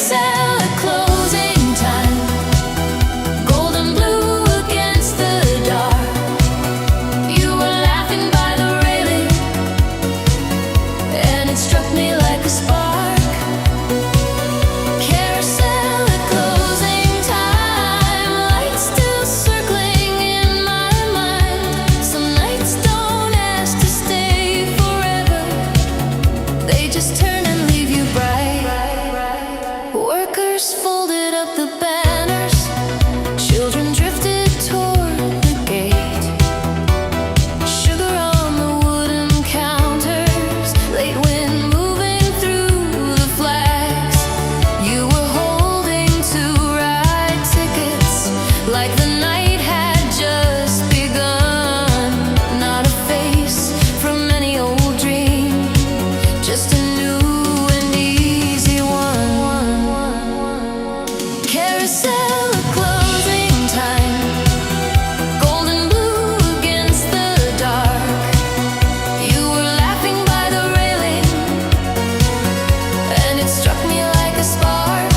Carousel at closing time, golden blue against the dark. You were laughing by the railing, and it struck me like a spark. Carousel at closing time, lights still circling in my mind. Some nights don't ask to stay forever, they just turn and leave you bright. Workers folded up the banners, children drifted toward the gate. Sugar on the wooden counters, late wind moving through the flags. You were holding to ride tickets like the night had just begun. Not a face from any old dream, just a new and easy one. Carousel at closing time, golden blue against the dark. You were laughing by the railing, and it struck me like a spark.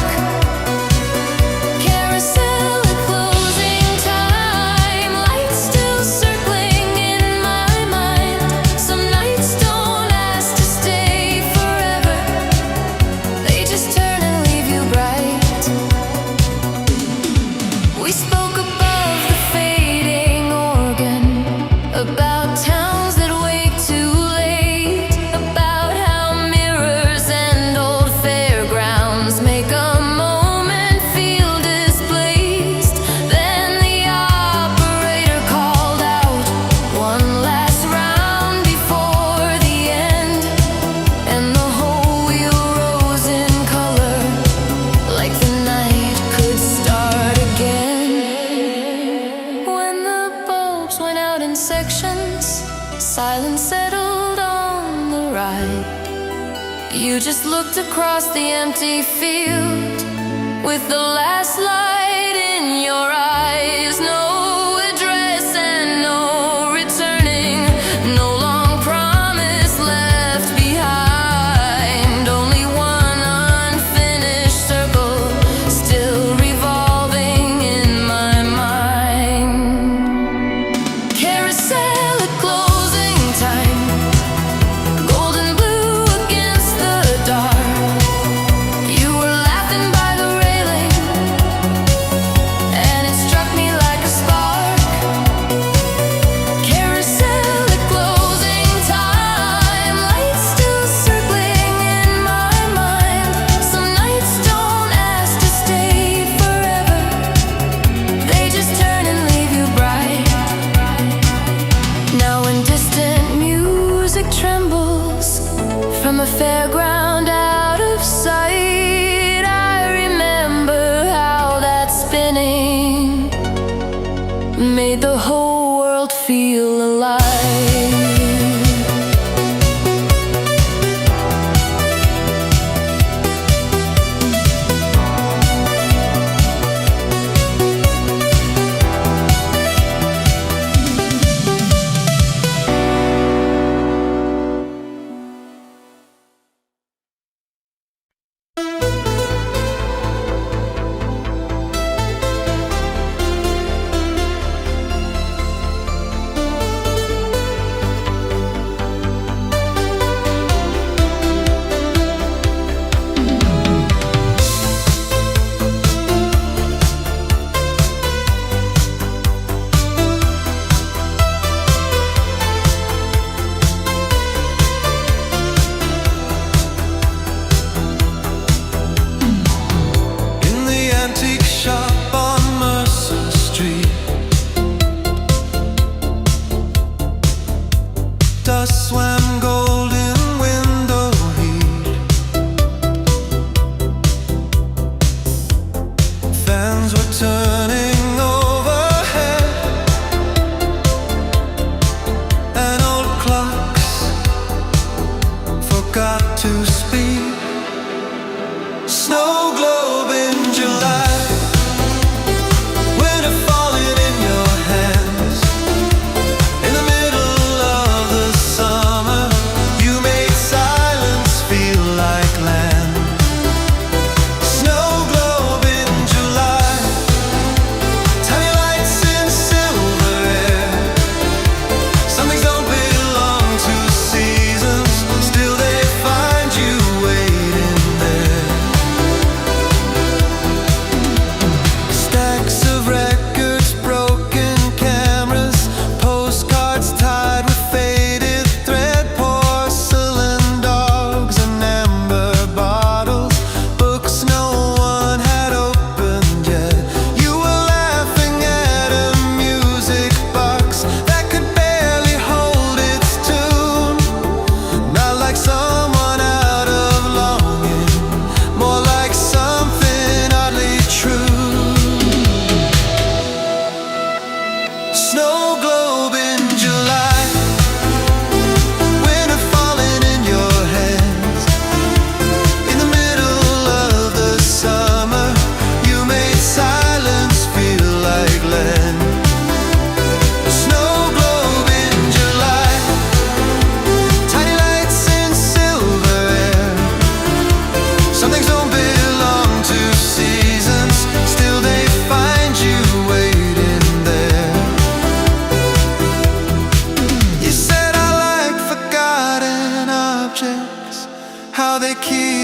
Carousel at closing time, lights still circling in my mind. Some nights don't ask to stay forever, they just turn and leave you bright. We spoke above the fading organ, about towns that wake too late, about how mirrors and old fairgrounds make a moment feel displaced. Then the operator called out one last round before the end, and the whole wheel rose in color like the night could start again. When the bulbs went out in sections, silence settled on the ride. You just looked across the empty field with the last light in your eyes. No address and no returning, no long promise left behind. Only one unfinished circle still revolving in my mind. Carousel at closing time, golden blue against the dark. You were laughing by the railing, and it struck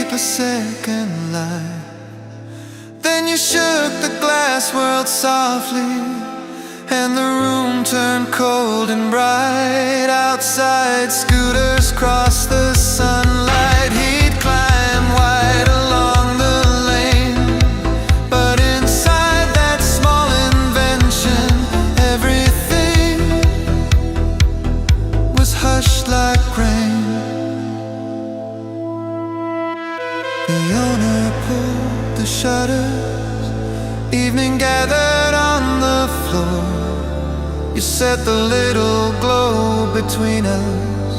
keep a second life. Then you shook the glass world softly, and the room turned cold and bright. Outside, scooters crossed the sunlight. He'd climb wide along the lane, but inside that small invention, everything was hushed like rain. The owner pulled the shutters, evening gathered on the floor. You set the little globe between us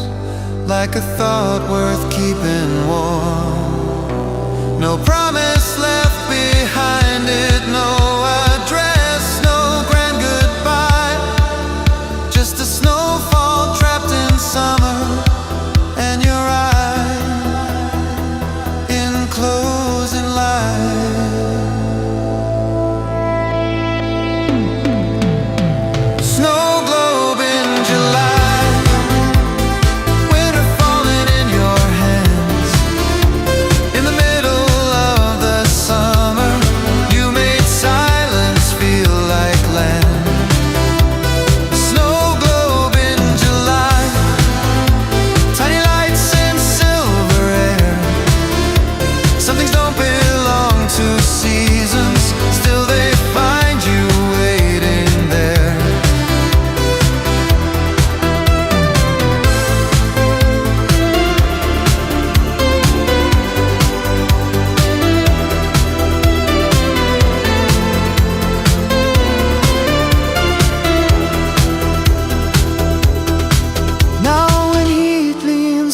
like a thought worth keeping warm. No promise left behind it, no address, no grand goodbye. Just a snowfall trapped in summer, and your eyes in closing light.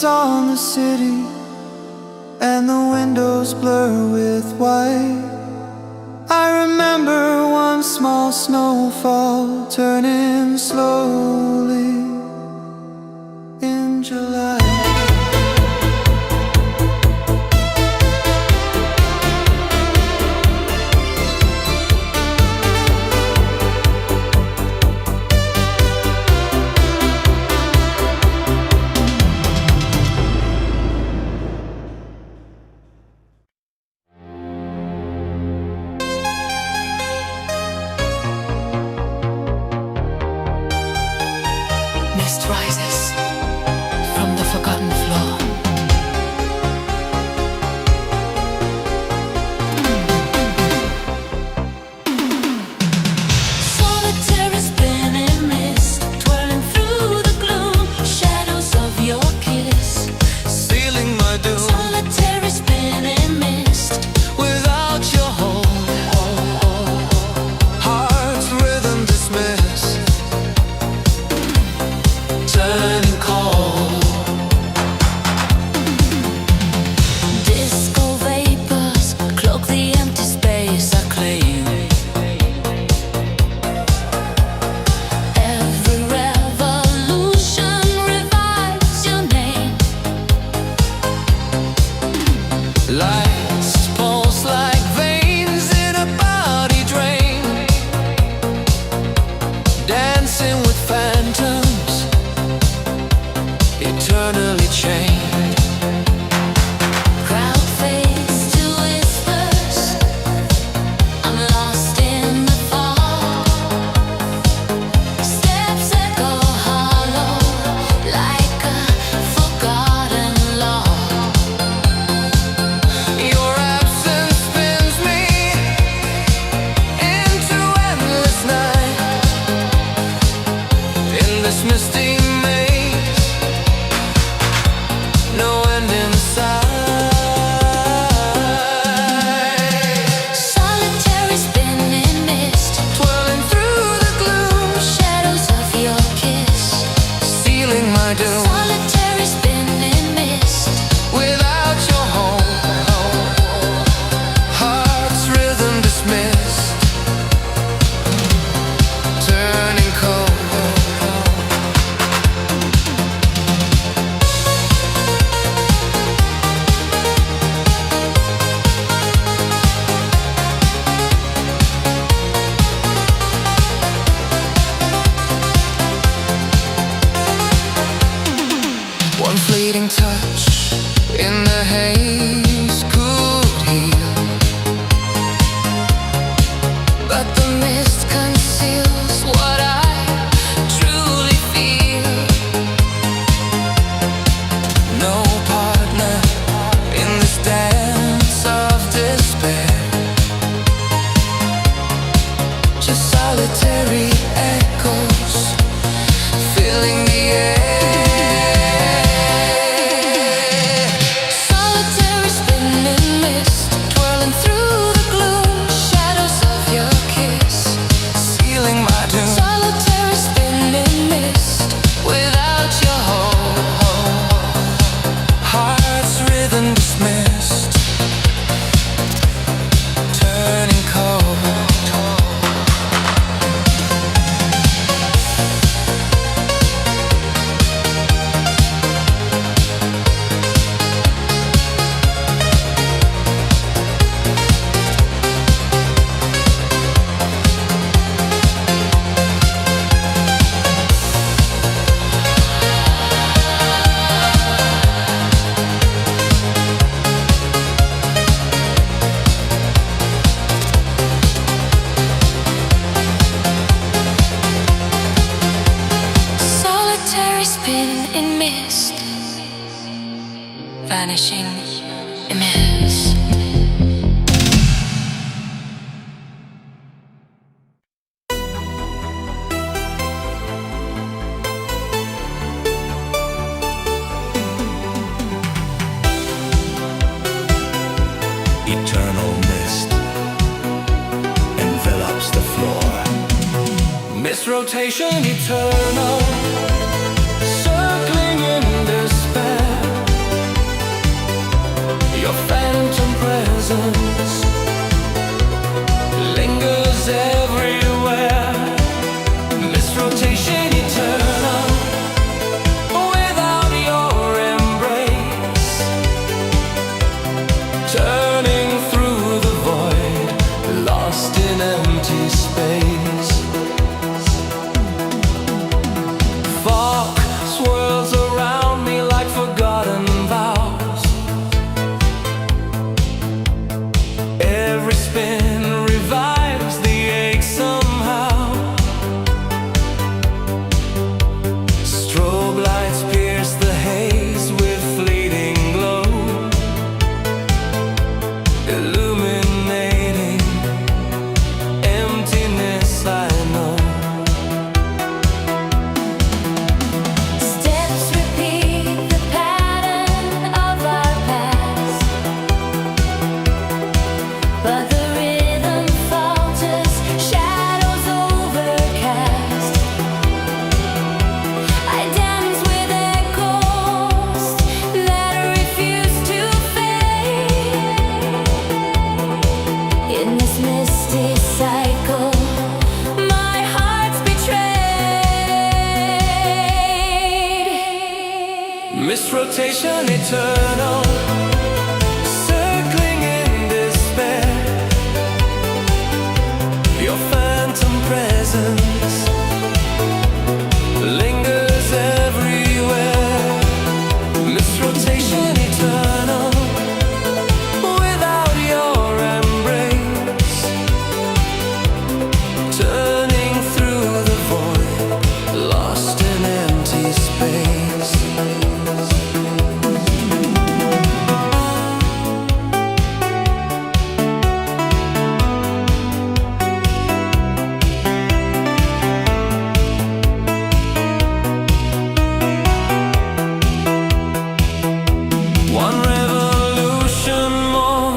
On the city, and the windows blur with white. I remember one small snowfall turning slowly in July. vanishing immense. Eternal mist envelops the floor. Mist rotation eternal, circling in despair. Your phantom presence lingers everywhere. Mist rotation eternal, without your embrace. Turning through the void, lost in empty space. Fog swirls around me like forgotten vows. Every spin revives the ache somehow. Strobe lights pierce the haze with fleeting glow, illuminating emptiness I know. Steps repeat the pattern of our past, but the rhythm falters, shadows overcast. I dance with echoes that refuse to fade. In this misty cycle, my heart's betrayed. Mist rotation eternal, circling in despair. Your phantom presence lingers everywhere. Mist rotation eternal, without your embrace. Turning through the void, lost in empty space. One revolution more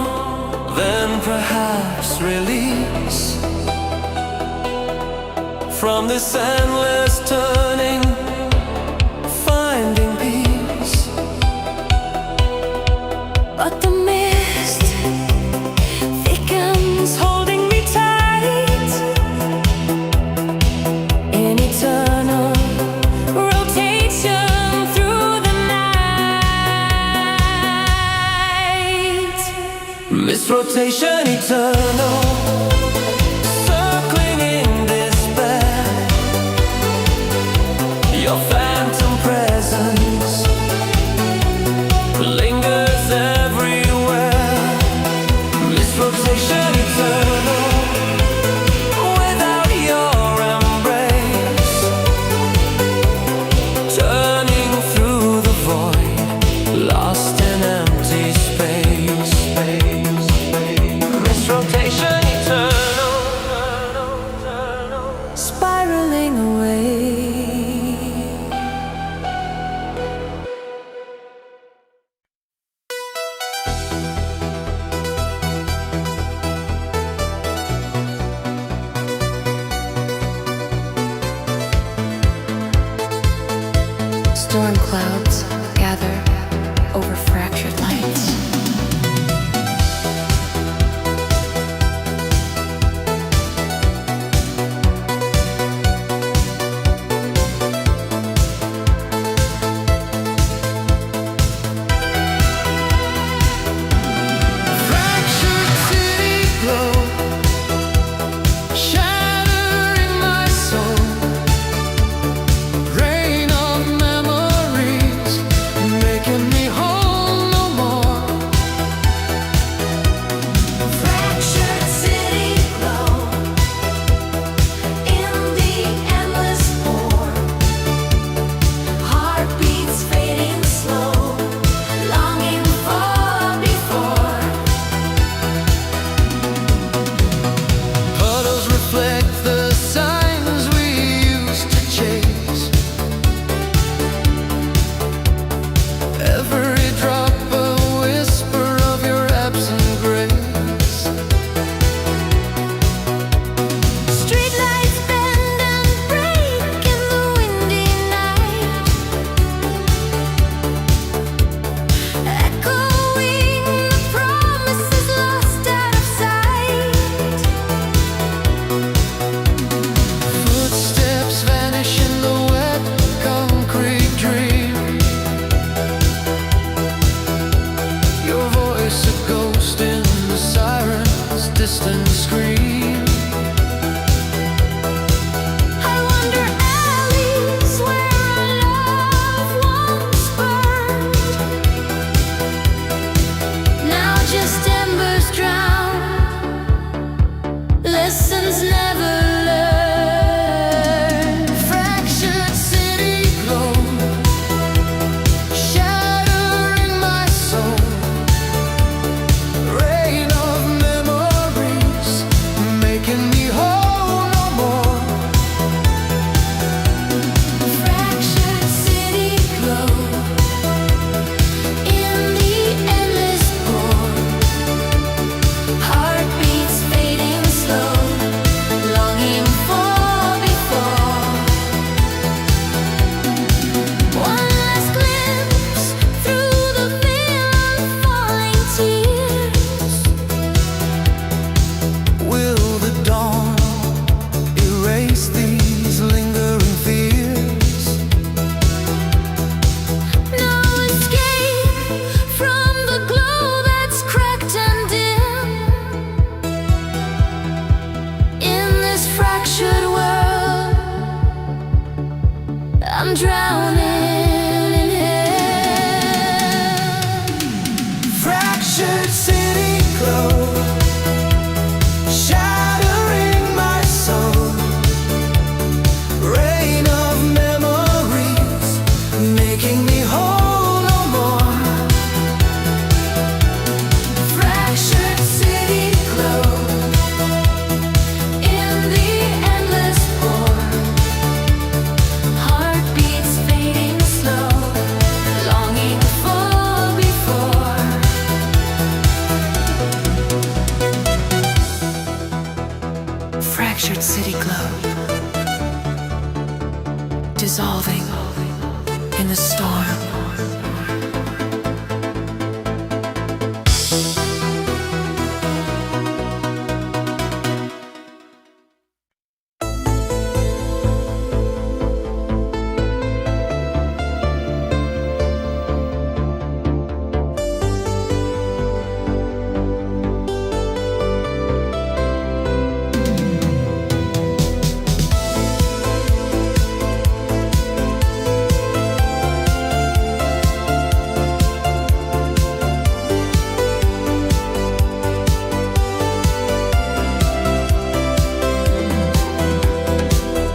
than perhaps release from this endless turning, finding peace. But the mist thickens, holding me tight in eternal rotation through the night. Mist rotation eternal, circling in despair. Your phantom presence lingers everywhere. Mist rotation eternal, without your embrace. Turning through the void, lost in empty space. Mist rotation eternal, Spiraling away. Storm clouds gather over fractured lights. fractured city glow, shattering my soul. Rain of memories distant scream. I wander alleys where our love once burned. Now just embers drown, lessons never learned. Fractured city glow, shattering my soul. Rain of memories, making me whole no more. Fractured city glow in the endless pour. Heartbeats fading slow, longing for before. One last glimpse through the veil of falling tears. Will the dawn erase these lingering fears? No escape from the glow that's cracked and dim. In this fractured world, I'm drowning in hell. Fractured city glow, shattering my soul. Rain of memories, making me whole no more. Fractured city glow in the endless pour. Heartbeats fading slow, longing for before. Fractured city glow, dissolving in the storm.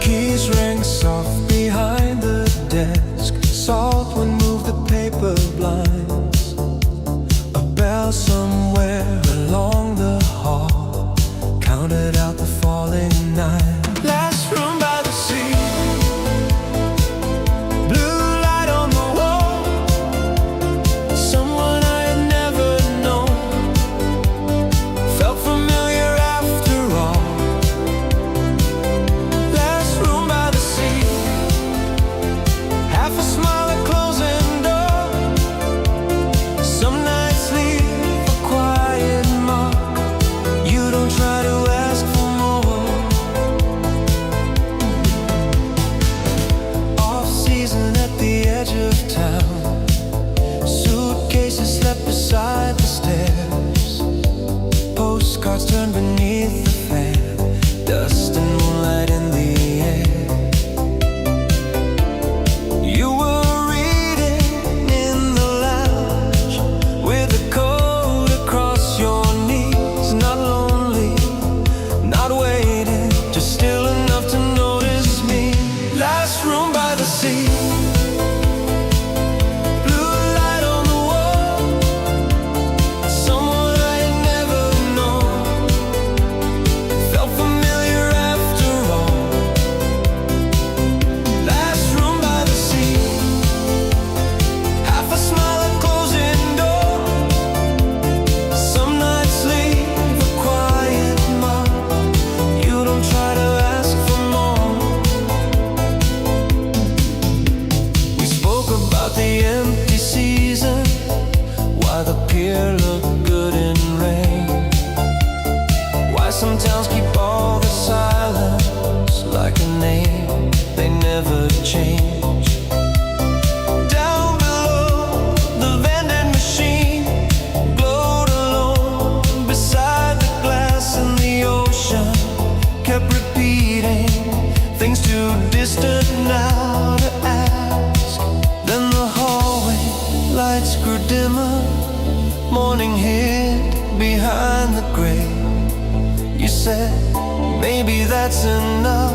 Keys rang soft behind the desk. Salt would move the paper blinds. A bell somewhere along the hall counted out the falling night. Last room by the sea, blue light on the wall. Someone I had never known, felt familiar after all. Last room by the sea, half a smile, a closing door. Some nights leave a quiet mark. You don't try to ask for more. Off season at the edge of town, suitcases slept beside the stairs. Postcards turned beneath the fan, dust and moonlight in the air. You were reading in the lounge with a coat across your knees. Not lonely, not waiting, just still enough to notice me. Last room by the sea, blue light on the wall. Someone I had never known, felt the grave. You said, maybe that's enough,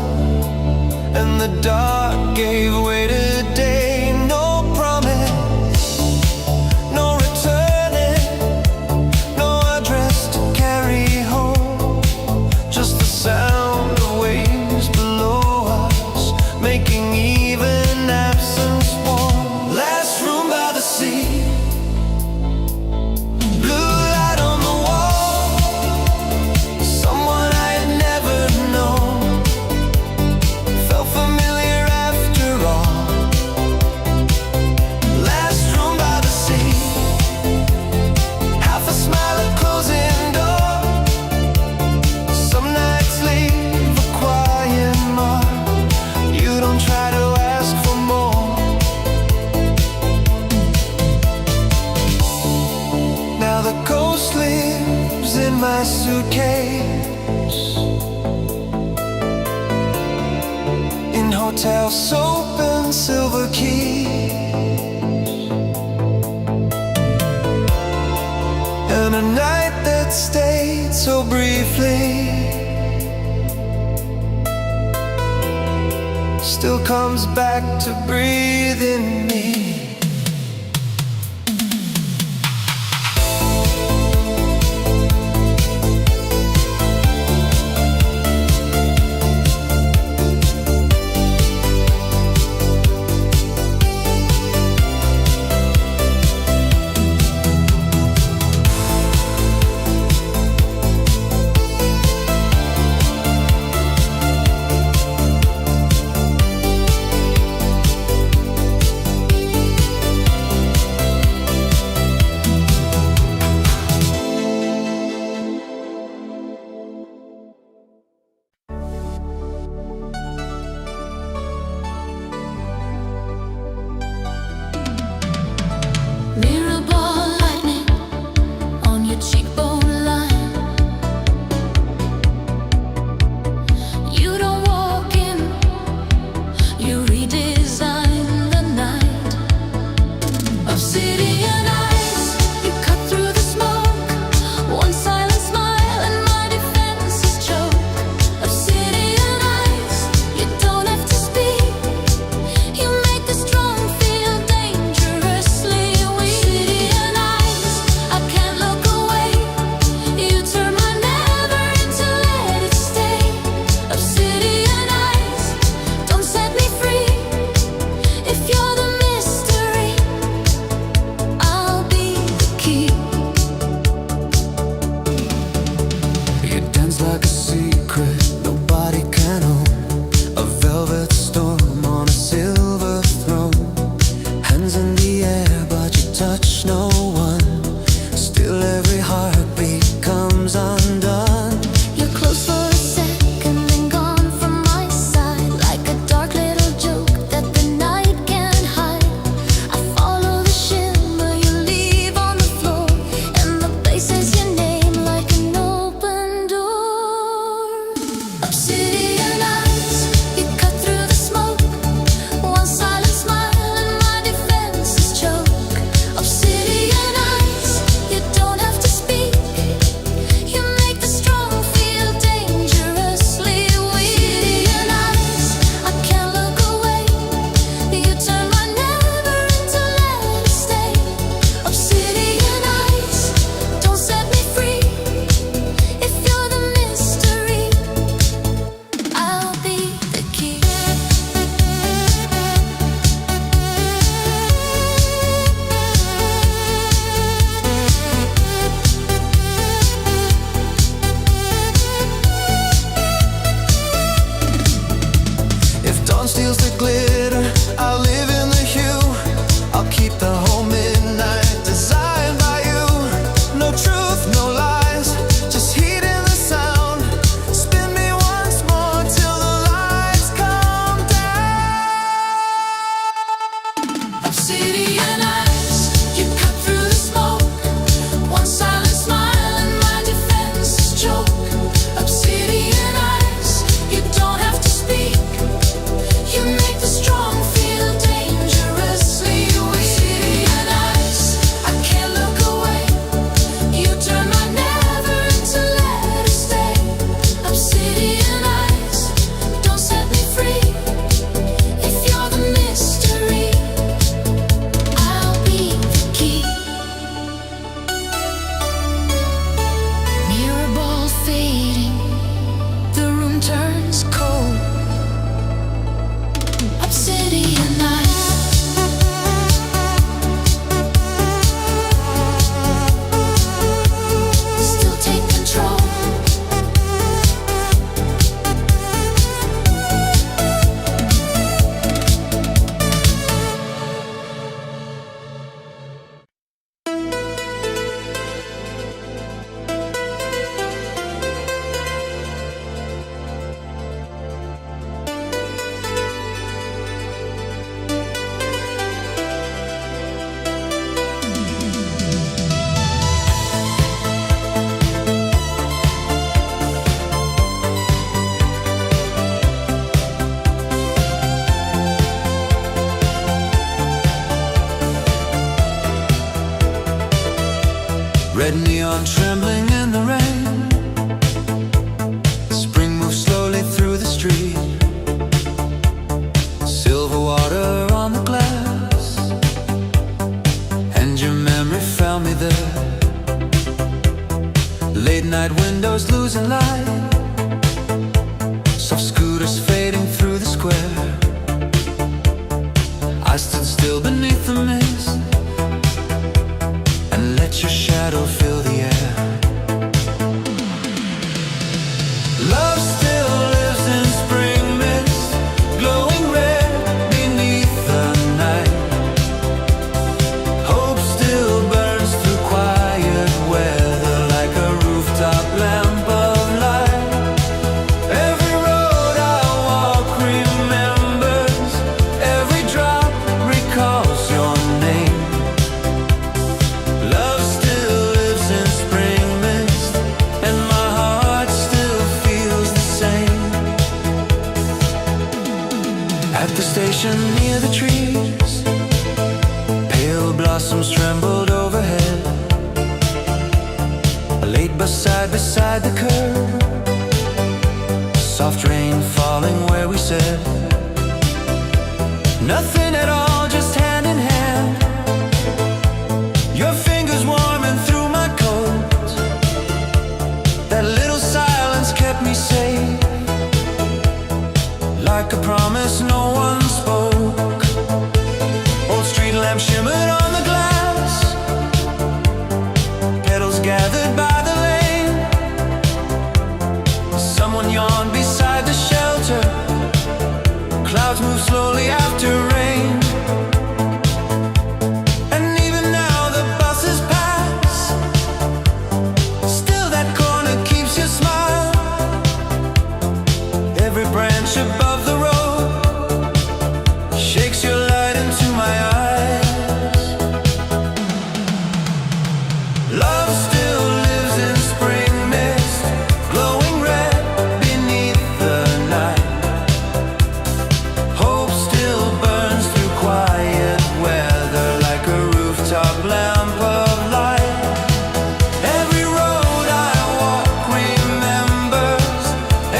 and the dark gave way to day. No promise, no returning, no address to carry home. Just the sound of waves below us, making even absence warm. Last room by the sea, blue light on the wall. Someone I had never known, felt familiar after all. Last room by the sea, half a smile, a closing door. Some nights leave a quiet mark. You don't try to ask for more. Now the ghost lives in my suitcase, in hotel soap and silver keys, and a night that stayed so briefly still comes back to breathe in me. Late night windows losing light, soft scooters fading through the square. I stood still beneath the mist and let your shadow fill the air. Love still lives in spring mist, glowing red beneath the night. Hope still burns through quiet weather like a rooftop lamp of light. Every road I walk remembers, every drop recalls your name. Love still lives in spring mist, and my heart still feels the same. At the station near the trees, pale blossoms trembled overhead. Late beside the curb, soft rain falling where we said nothing at all, just hand in hand. Your fingers warming through my coat, that little silence kept me safe, like a promise no one spoke. Old street lamp shimmered on the glass, petals gathered by the lane. Someone yawned beside the shelter, clouds move slowly after rain. And even now the buses pass, still that corner keeps your smile. Every branch above the road shakes your light into my eyes. Love still lives in spring mist, glowing red beneath the night. Hope still burns through quiet weather like a rooftop lamp of light. Every road I walk remembers,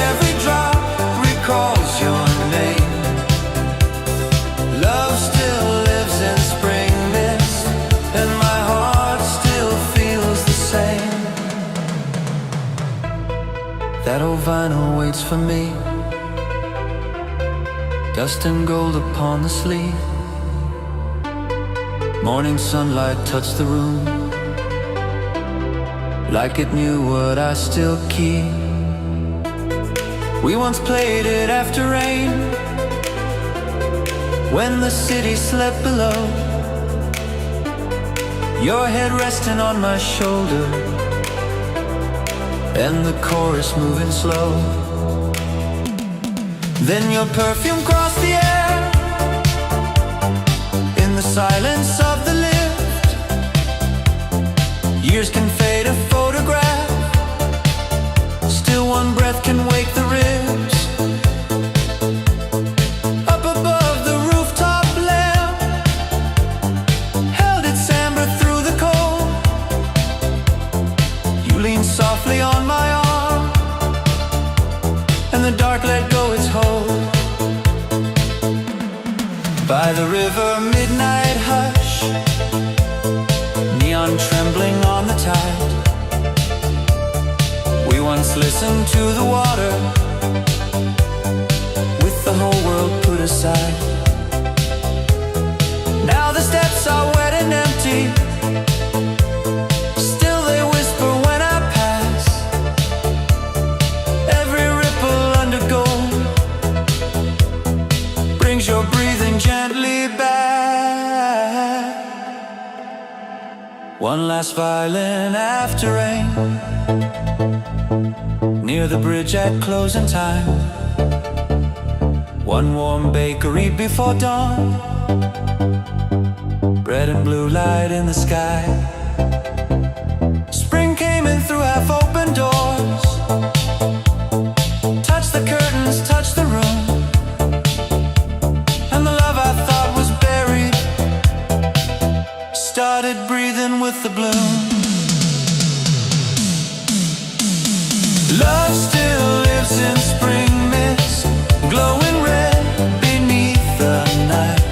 every drop recalls your name. Love still lives in spring mist, and my heart still feels the same. That old vinyl waits for me, dust and gold upon the sleeve. Morning sunlight touched the room, like it knew what I still keep. We once played it after rain, when the city slept below, your head resting on my shoulder, and the chorus moving slow. Then your perfume crossed the air, in the silence of the lift. Years can fade a photograph, still one breath can wake the ribs. Up above the rooftop lamp held its amber through the cold. You leaned softly on my arm, and the dark let go its hold. By the river, midnight hush, neon trembling on the tide. We once listened to the water, with the whole world put aside. Now the steps are wet and empty, still they whisper when I pass. Every ripple under gold brings your breathing gently back. One last violin after rain, near the bridge at closing time. One warm bakery before dawn, red and blue light in the sky. Spring came in through half-open doors, touched the curtains, touched the room, and the love I thought was buried started breathing with the bloom. Love still lives in spring mist, glowing red beneath the night.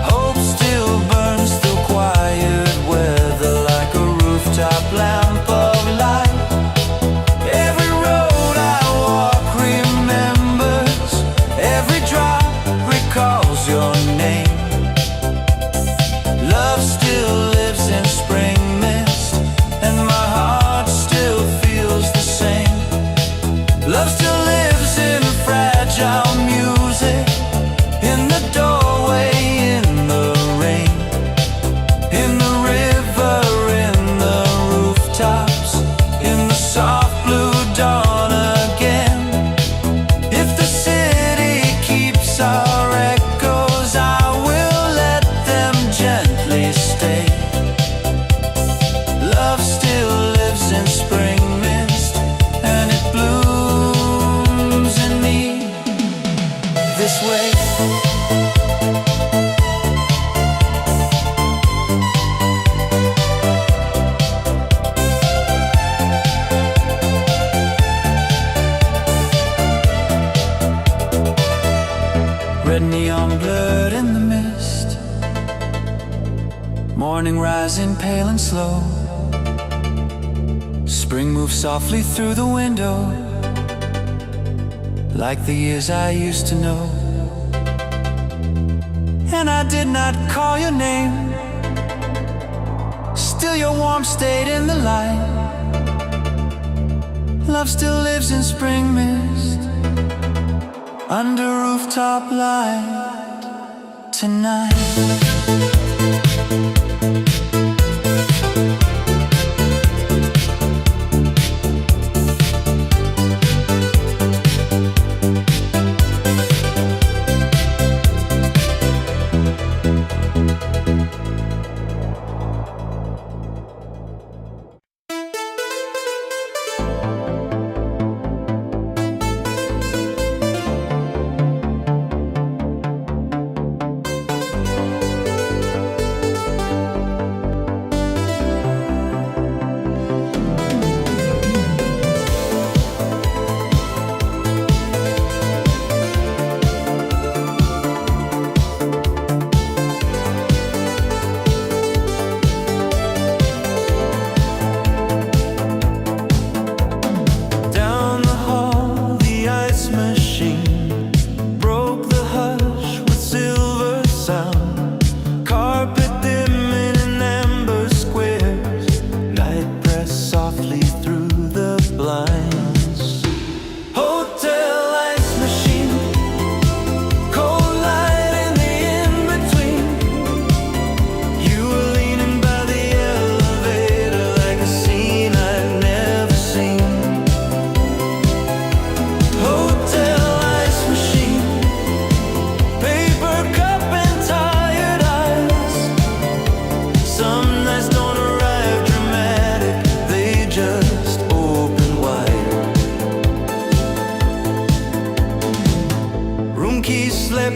Hope still burns through quiet weather like a rooftop lamp of morning rising pale and slow. Spring moves softly through the window, like the years I used to know. And I did not call your name, still your warmth stayed in the light. Love still lives in spring mist, under rooftop light tonight.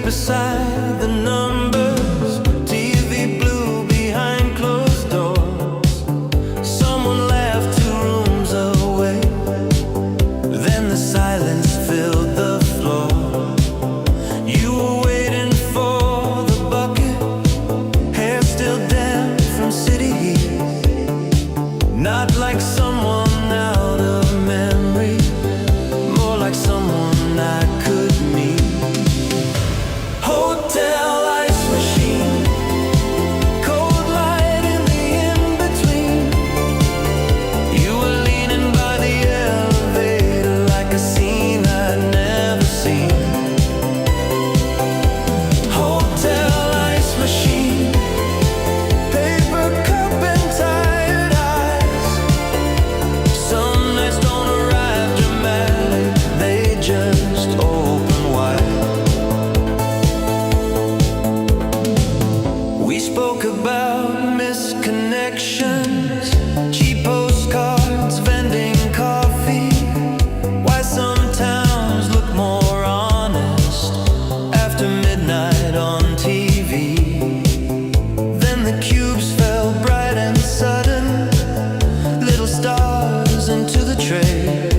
Beside the numbers, TV blue behind closed doors. Someone laughed 2 rooms away, then the silence filled the floor. You were waiting for the bucket, hair still damp from city heat. Not like someone out of memory, more like someone I could meet. Hotel ice machine, cold light in the in-between. You were leaning by the elevator like a scene I'd never seen. Hotel ice machine, paper cup and tired eyes. Some nights don't arrive dramatic, they just open wide. We spoke about misconnections, cheap postcards, vending coffee. Why some towns look more honest after midnight on TV. Then the cubes fell bright and sudden, little stars into the tray.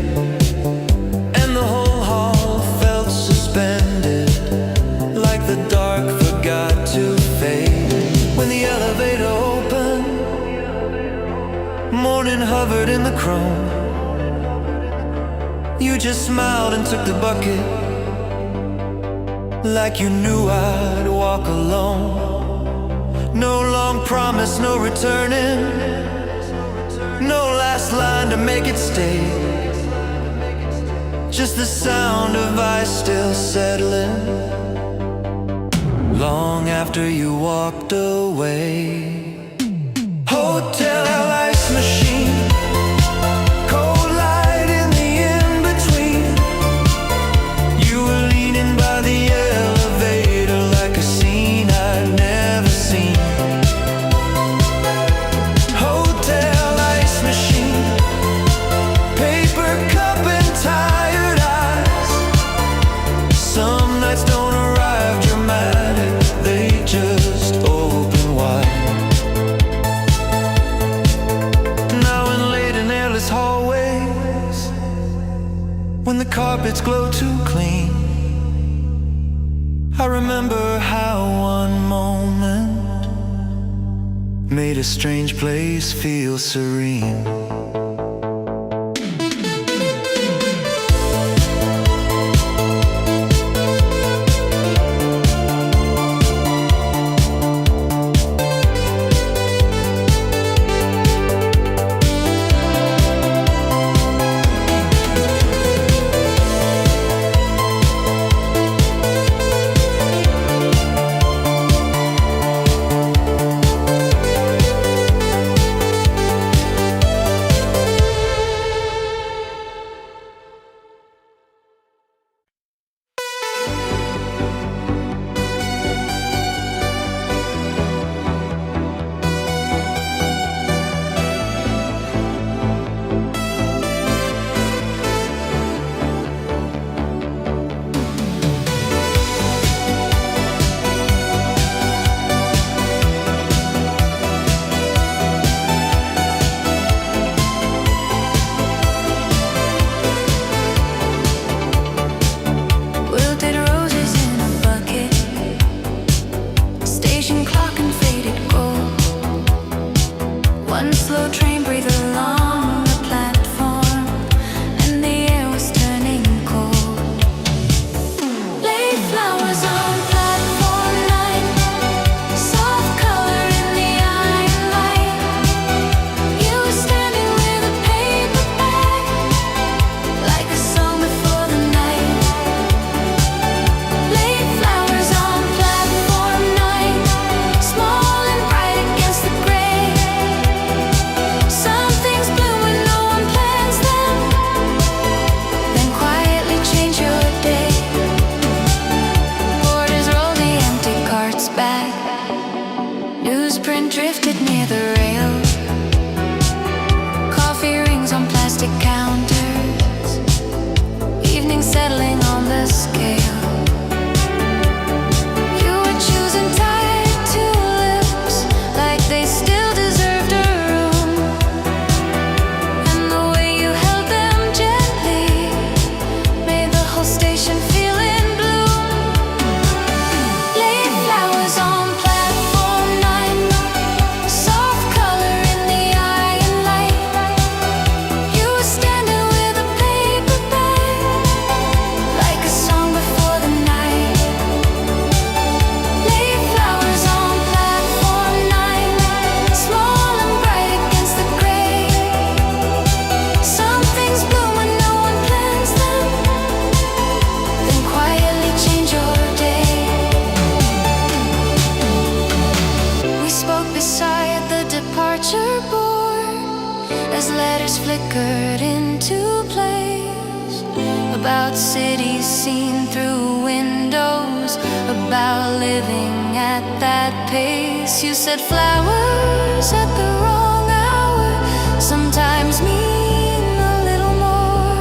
And the whole hall felt suspended, like the dark forgot to fade. When the elevator opened, morning hovered in the chrome. You just smiled and took the bucket, like you knew I'd walk alone. No long promise, no returning, no last line to make it stay. Just the sound of ice still settling, long after you walked away. Hotel ice machine, cold light in the in-between. You were leaning by the elevator like a scene I'd never seen. Hotel ice machine, paper cup and tired eyes. Some nights don't arrive dramatic, they just open wide. Now in late and airless hallways, when the carpets glow too clean, I remember how one moment made a strange place feel serene. flickered into place, about cities seen through windows, about living at that pace. You said flowers at the wrong hour sometimes mean a little more,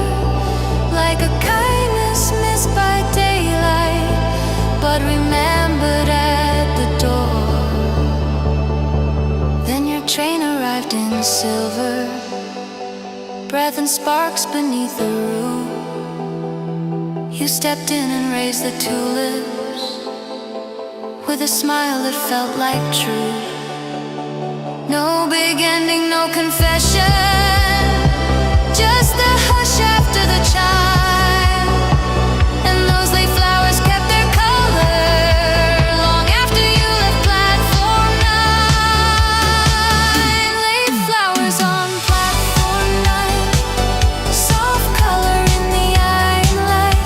like a kindness missed by daylight but remembered at the door. Then your train arrived in silver, breath and sparks beneath the roof. You stepped in and raised the tulips with a smile that felt like truth. No big ending, no confession, just the hush after the chime. And those late flowers kept their color long after you left platform 9. Late flowers on platform 9, soft color in the eye and light.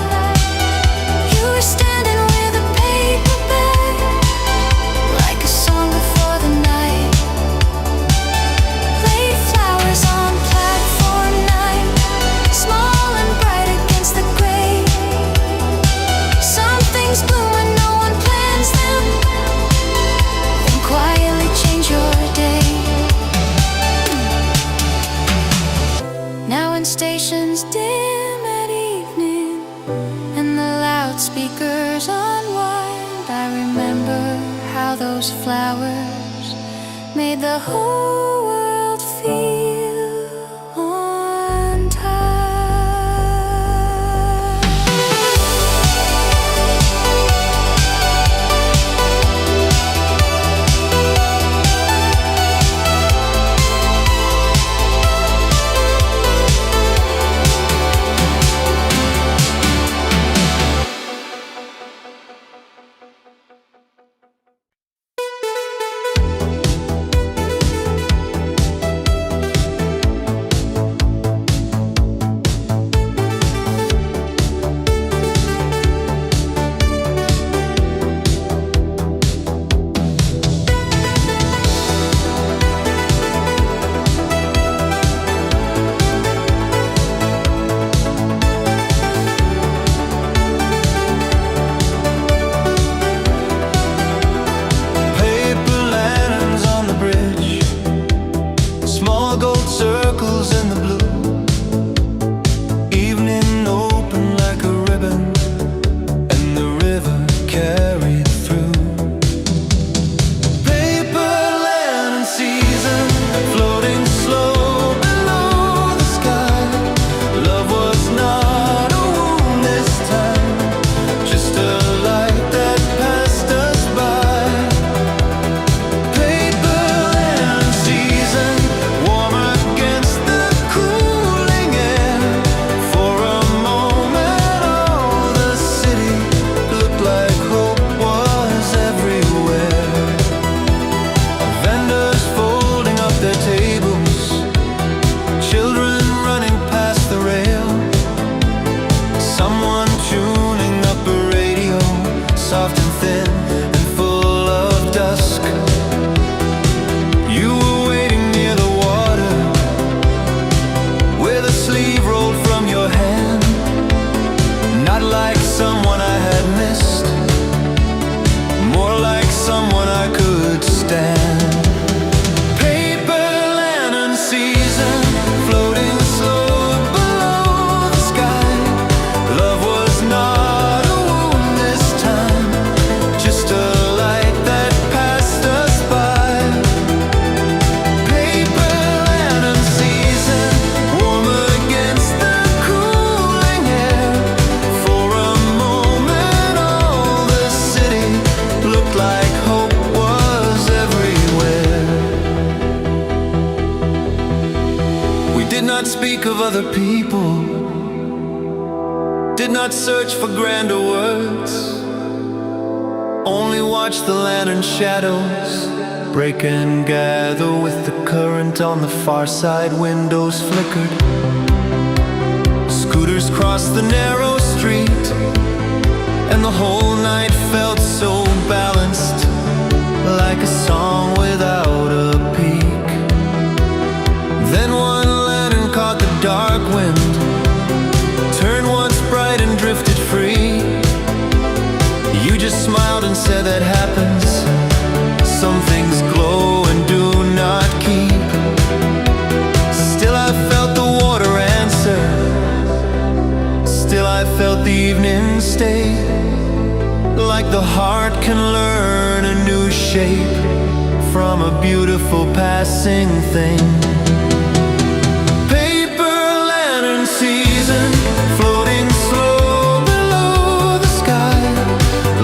You were standing with a paper bag, like a song before the night. Late flowers on platform 9, small and bright against the gray. Some things bloom when no one plans them, then quietly change your day. Now when stations dim at evening and the loudspeakers unwind, I remember how those flowers made the whole world feel on time. speak of other people, did not search for grander words, only watch the lantern shadows break and gather with the current on the far side. Windows flickered, scooters crossed the narrow street, and the whole night felt so balanced, like a song without a peak. Then one lantern caught the dark wind, turned once bright and drifted free. You just smiled and said that happens. Some things glow and do not keep. Still I felt the water answer, still I felt the evening stay, like the heart can learn a new shape from a beautiful passing thing. Paper lantern season, floating slow below the sky.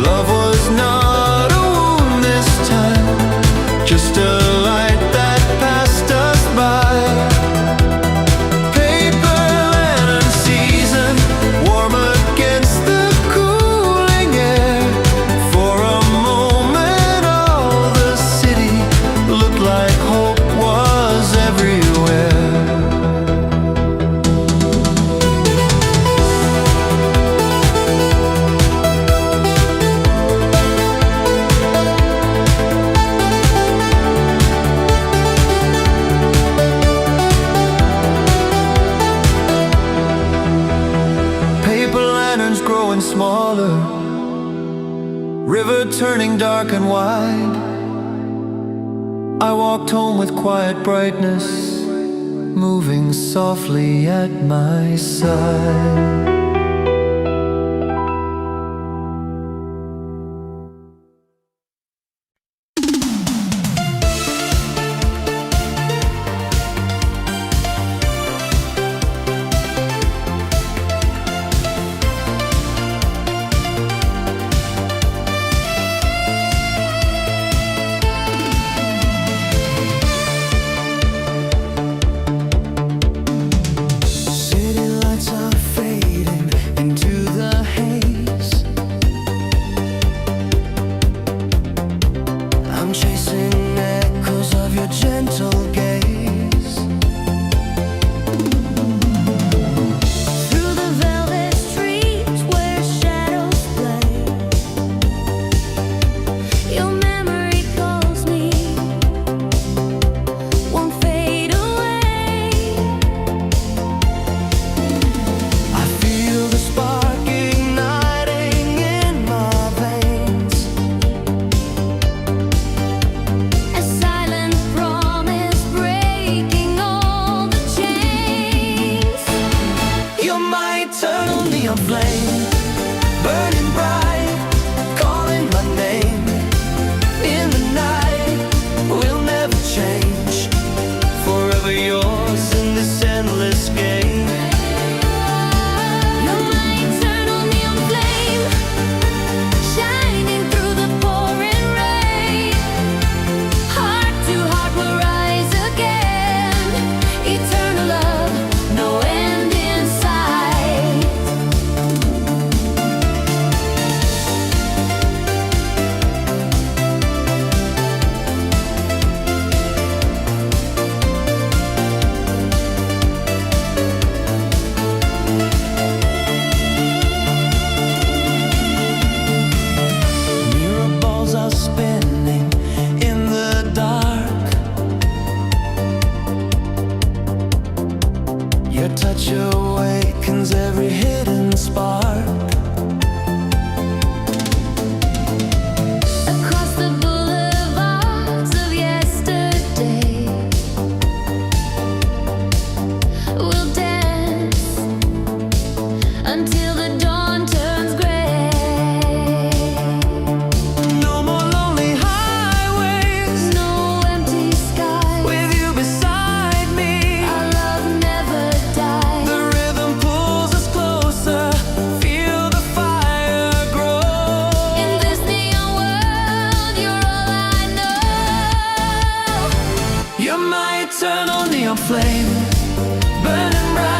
Love was not a wound this time, just a light that passed us by. Paper lantern season, warm against the cooling air. For a moment all the city looked like hope was everywhere. Paper lanterns growing smaller, river turning dark and wide. I walked home with quiet brightness, moving softly at my side. City lights are fading into the haze. I'm chasing echoes of your gentle gaze. Through the velvet streets where shadows play, your memory calls me, won't fade away. I feel the spark igniting in my veins. A silent promise breaking all the chains. You're my eternal neon flame, burning bright, calling my name. In the night, we'll never change, forever yours in this endless game. You're my eternal neon flame, shining through the pouring rain. Heart to heart will rise again. Eternal love, no end in sight. Mirror balls are spinning in the dark. Your touch awakens every hidden spark. Across the boulevards of yesterday, we'll dance until the dawn turns gray. No more lonely highways, No empty skies, with you beside me. our love never dies. The rhythm pulls us closer, feel the fire grow. In this neon world, you're all I know. You're my eternal neon flame, burning bright.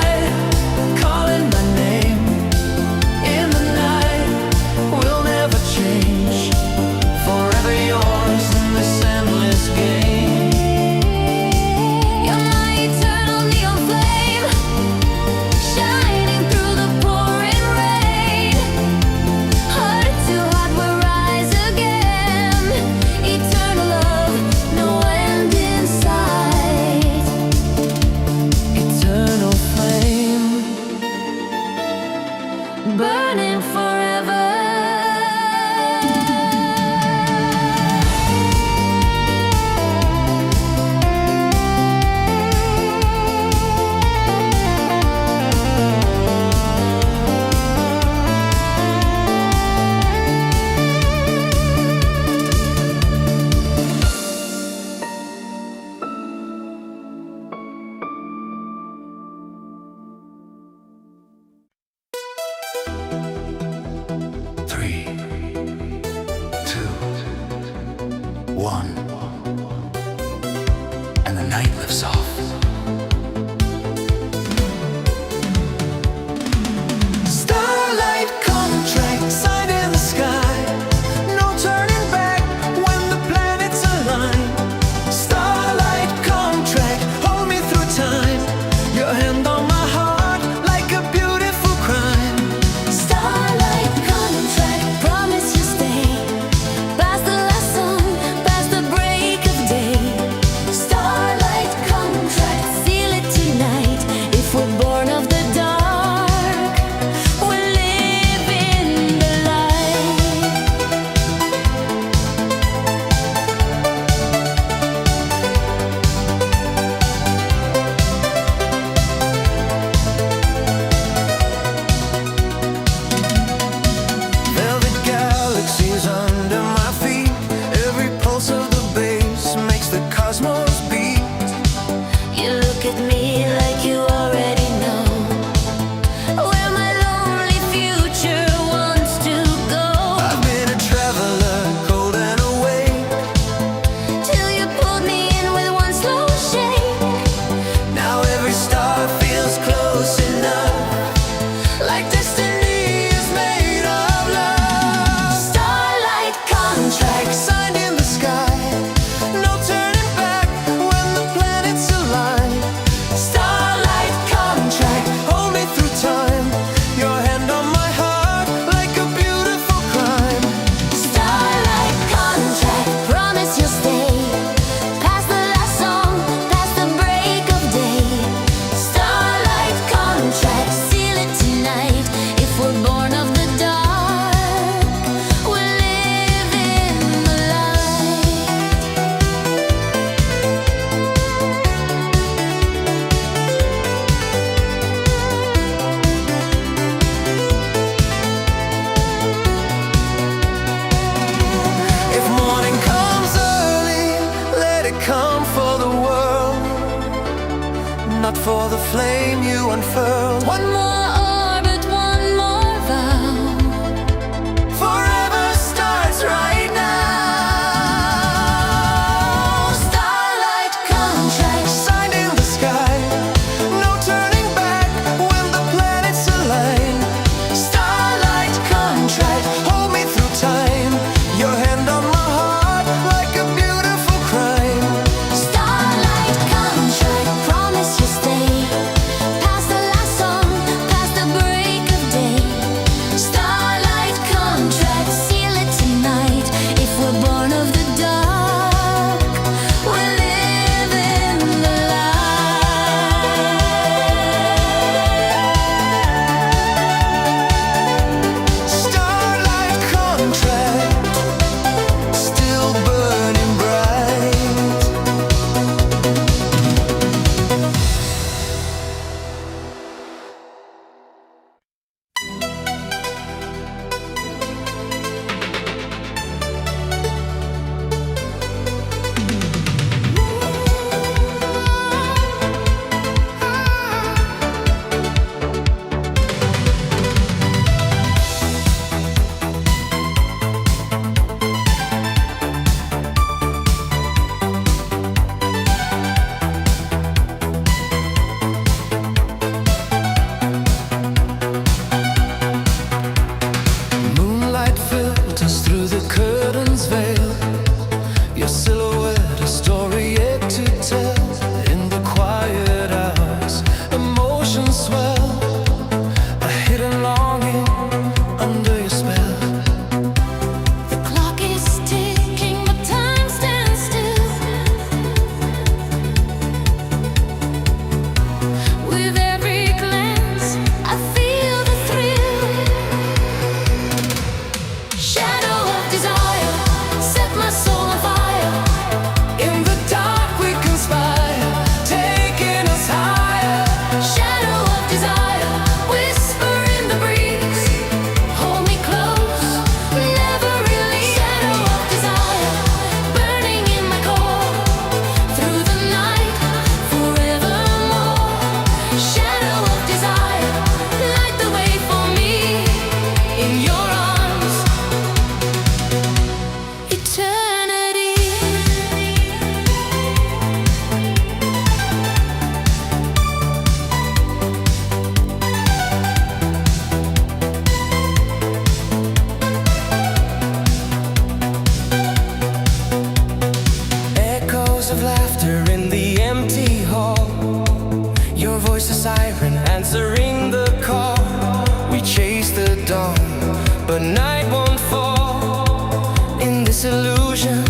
but night won't fall. In this illusion,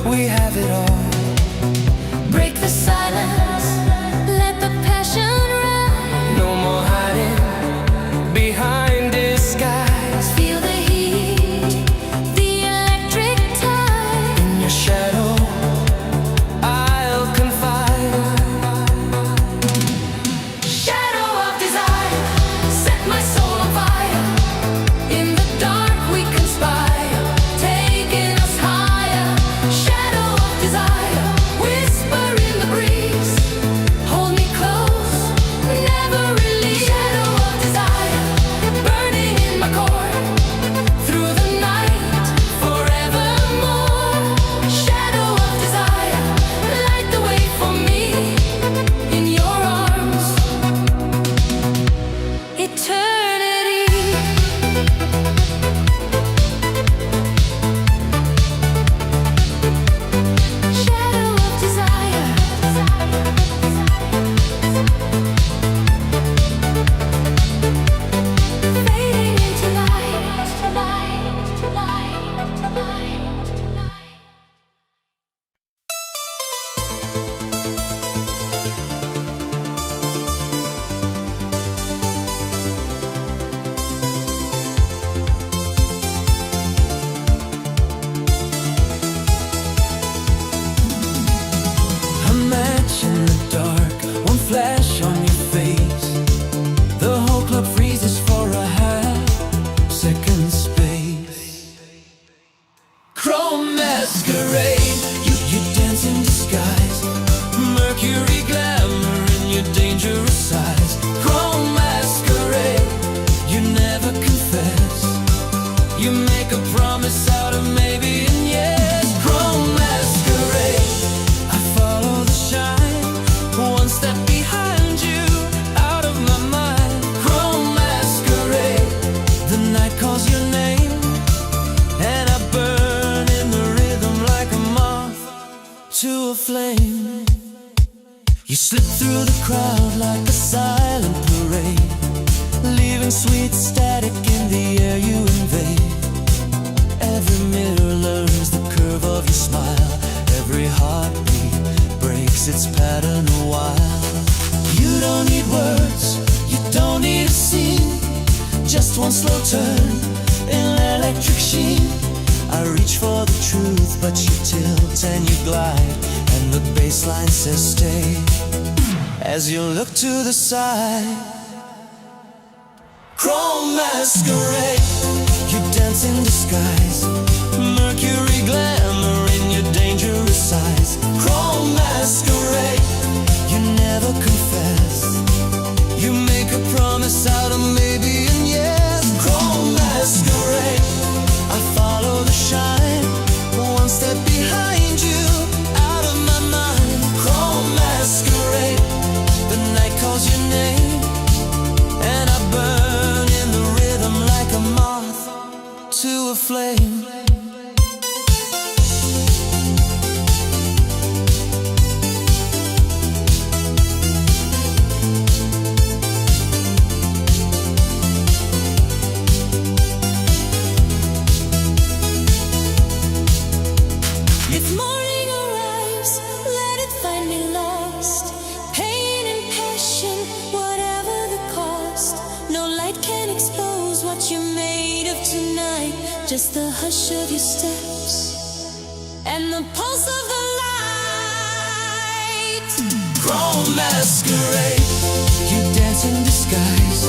we have it all. Break the silence, let the passion rise. No more hiding behind disguise. Feel the heat, the electric tide. In your shadow, I'll confide. Shadow of desire, set my soul on fire. In the dark we conspire, taking us higher. Shadow of desire, whisper in the breeze. Hold me close, never release. Shadow of desire, burning in my core. Through the night, forevermore. Shadow of desire, light the way for me. In your arms, eternity. Shadow of desire, fading into light, light, light, light. A match in the dark, one flash on your face. The whole club freezes for a half-second space. Chrome masquerade, you dance in disguise. Mercury glamour in your dangerous eyes. Chrome masquerade, you never confess. You make a promise out of maybe and yes. Chrome masquerade, I follow the shine, one step behind you, out of my mind. Chrome masquerade, the night calls your name, and I burn in the rhythm like a moth to a flame. You slip through the crowd like a silent parade, leaving sweet static in the air you invade. Every mirror learns the curve of your smile. Every heartbeat breaks its pattern a while. You don't need words, you don't need a scene. Just one slow turn in electric sheen. I reach for the truth, but you tilt and you glide, and the bassline says stay. As you look to the side, chrome masquerade, you dance in disguise. Mercury glamour in your dangerous eyes. Chrome masquerade, you never confess. You make a promise out of maybe and yes. Chrome masquerade, I follow the shine, one step behind you, out of my mind. Chrome masquerade, the night calls your name, and I burn in the rhythm like a moth to a flame. If morning arrives, let it find me lost. Pain and passion, whatever the cost. No light can expose what you're made of tonight. Just the hush of your steps and the pulse of the light. Chrome masquerade, you dance in disguise.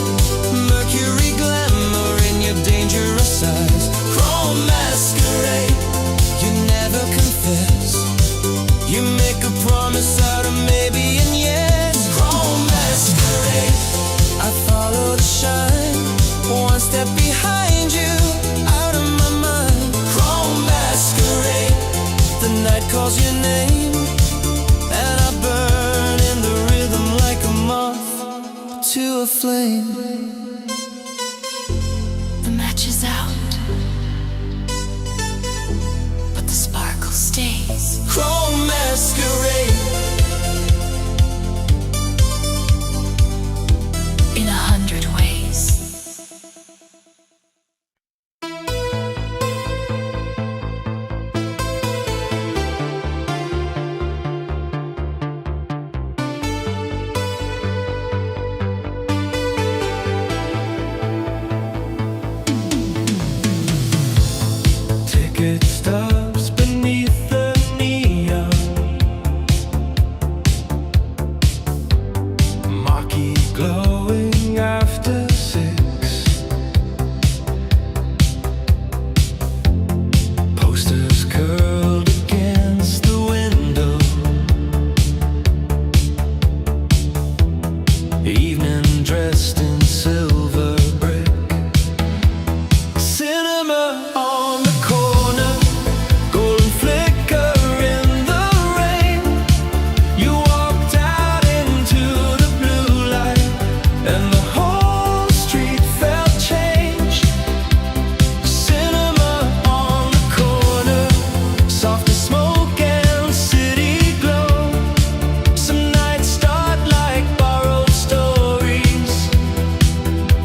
Mercury glamour in your dangerous eyes. Chrome masquerade, you never confess. You make a promise out of maybe and yes. Chrome masquerade, I follow the shine, one step behind you, out of my mind. Chrome masquerade, the night calls your name, and I burn in the rhythm like a moth to a flame. The match is out, but the sparkle stays. Chrome masquerade, in 100 ways.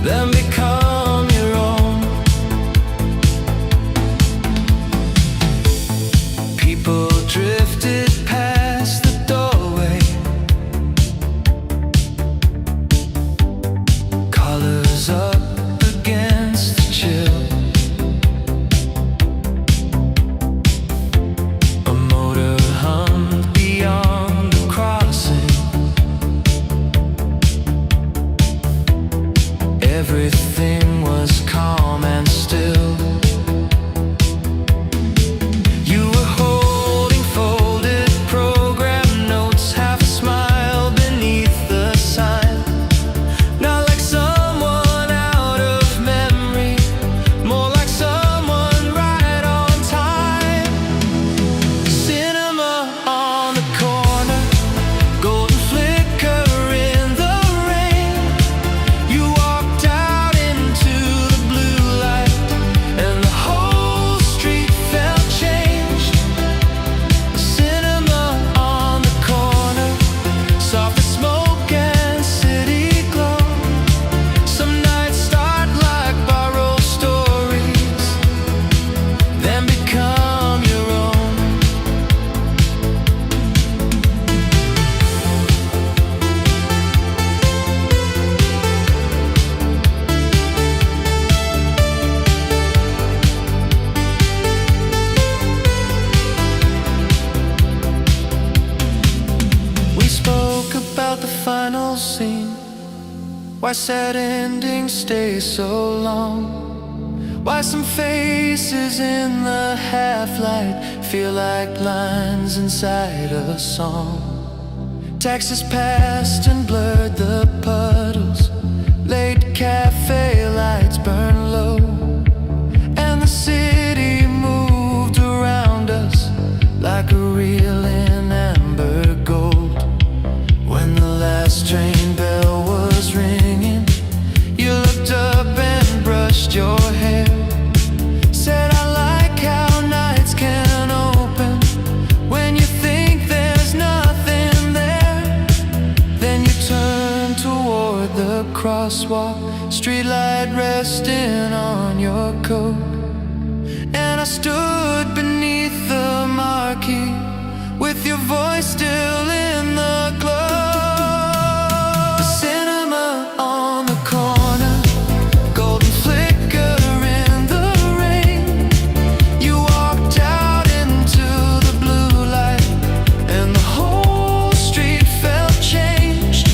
then become your own. People drifted past the doorway, colors up against the chill. A motor hummed beyond the crossing. Everything was calm and still. You were holding folded program notes, half a smile beneath the sign. Not like someone out of memory, more like someone right on time. Cinema on the corner, golden flicker in the rain. You walked out into the blue light, and the whole street felt changed. Cinema on the corner, soft as smoke and city glow. Some nights start like borrowed stories, then become your own. We spoke about the final scene, why sad endings stay so long, why some faces in the half-light feel like lines inside a song. Taxis passed and blurred the puddles, late cafe lights burn low, and the city moved around us like a reel in amber gold. When the last train bell was ringing, you looked up and brushed your hair. Said, I like how nights can open when you think there's nothing there. Then you turned toward the crosswalk, streetlight resting on your coat. And I stood beneath the marquee with your voice still in the glow. The cinema on the corner, golden flicker in the rain. You walked out into the blue light, and the whole street felt changed.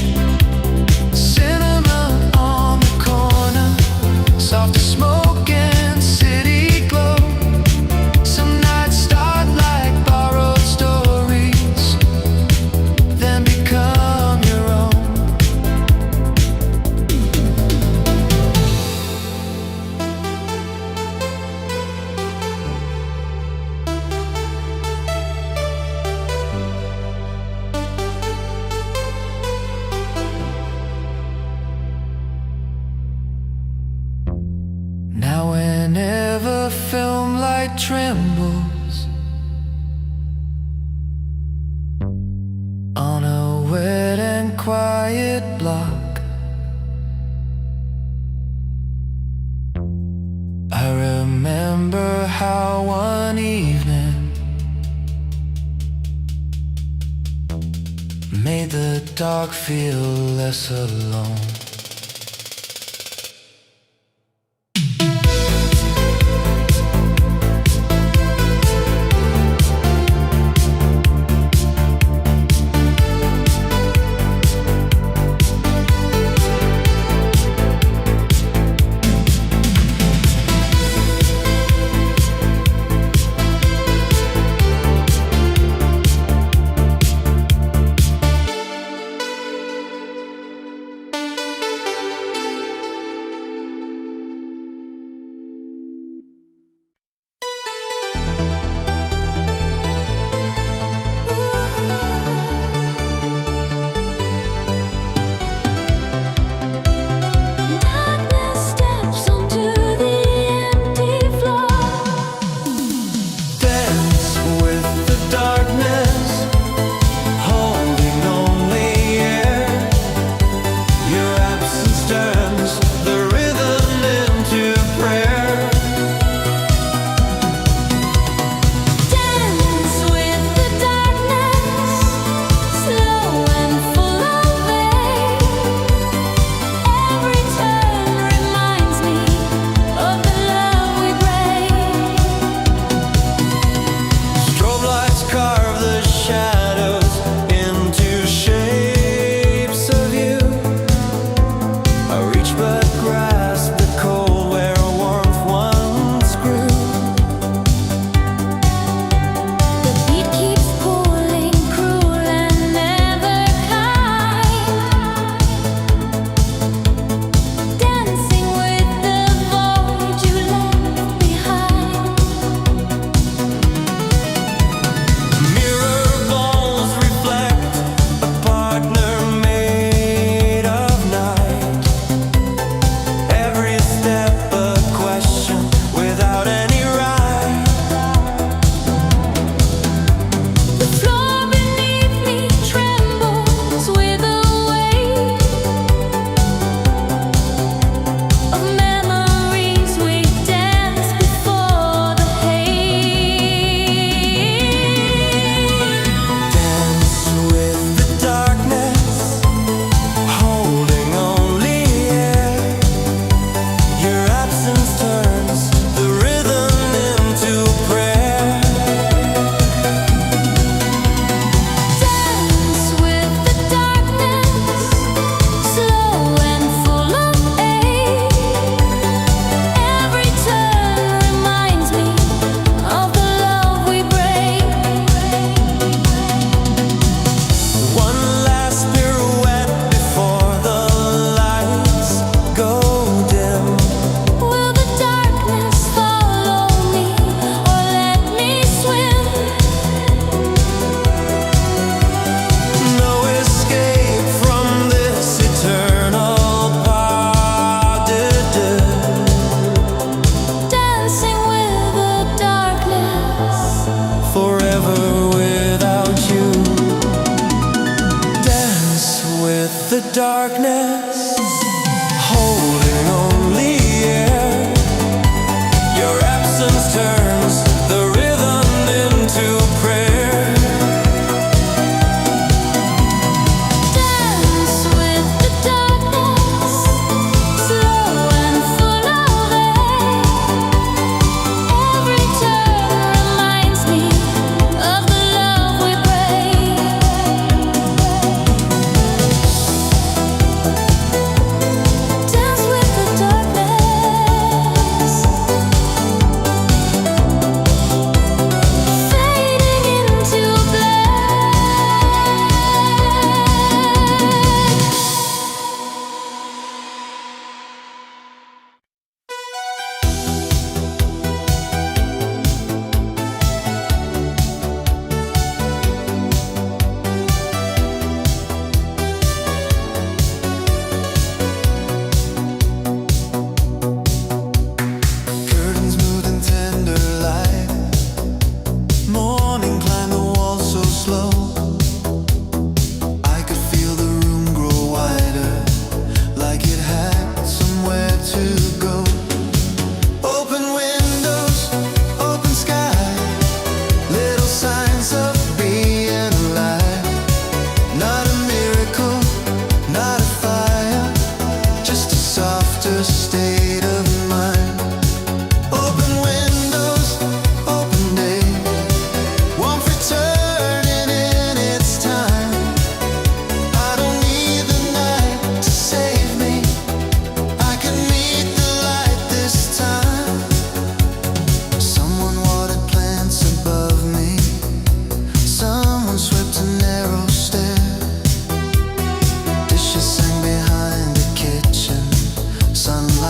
Cinema on the corner, soft as smoke and city glow. Some nights start like borrowed stories, then become your own. Now whenever film light trembles on a wet and quiet block, I remember how one evening made the dark feel less alone.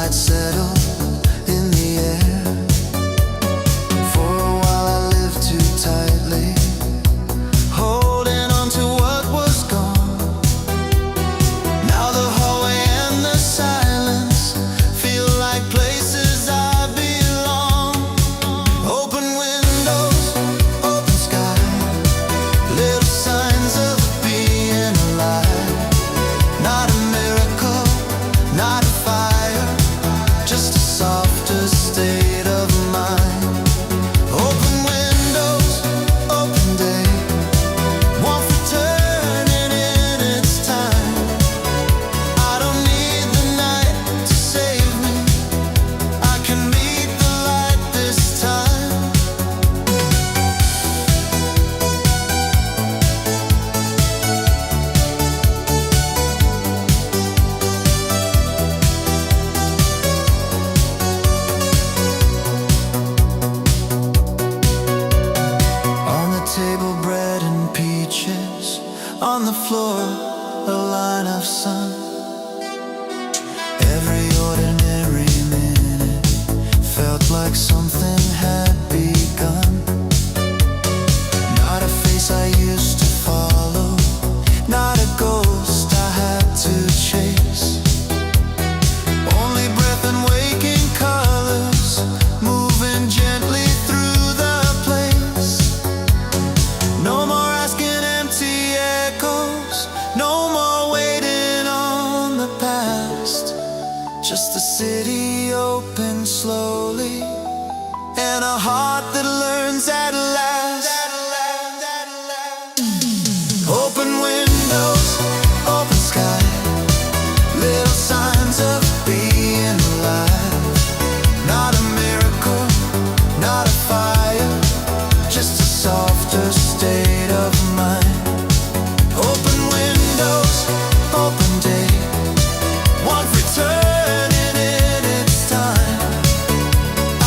I'd settle in the air. For a while I lived too tightly, holding on to what was gone. Now the hallway and the silence feel like places I belong. Open windows, open sky, little signs of being alive. Not a miracle, not a fire, just a softer state of mind. Open windows, open day, one for turning in its time. I don't need the night to save me, I can meet the light this time. On the table, bread and peaches. On the floor, a line of sun. Every ordinary minute felt like something had begun. Not a face I used to follow, not a ghost I had to chase. Only breath and waking colors moving gently through the place. No more asking empty echoes, no more waiting on the past. Just a city open slowly, and a heart that learns at last. Open windows, open sky, little signs of being alive. Not a miracle, not a fire, just a softer state of mind. Open windows, open day, one returning in its time.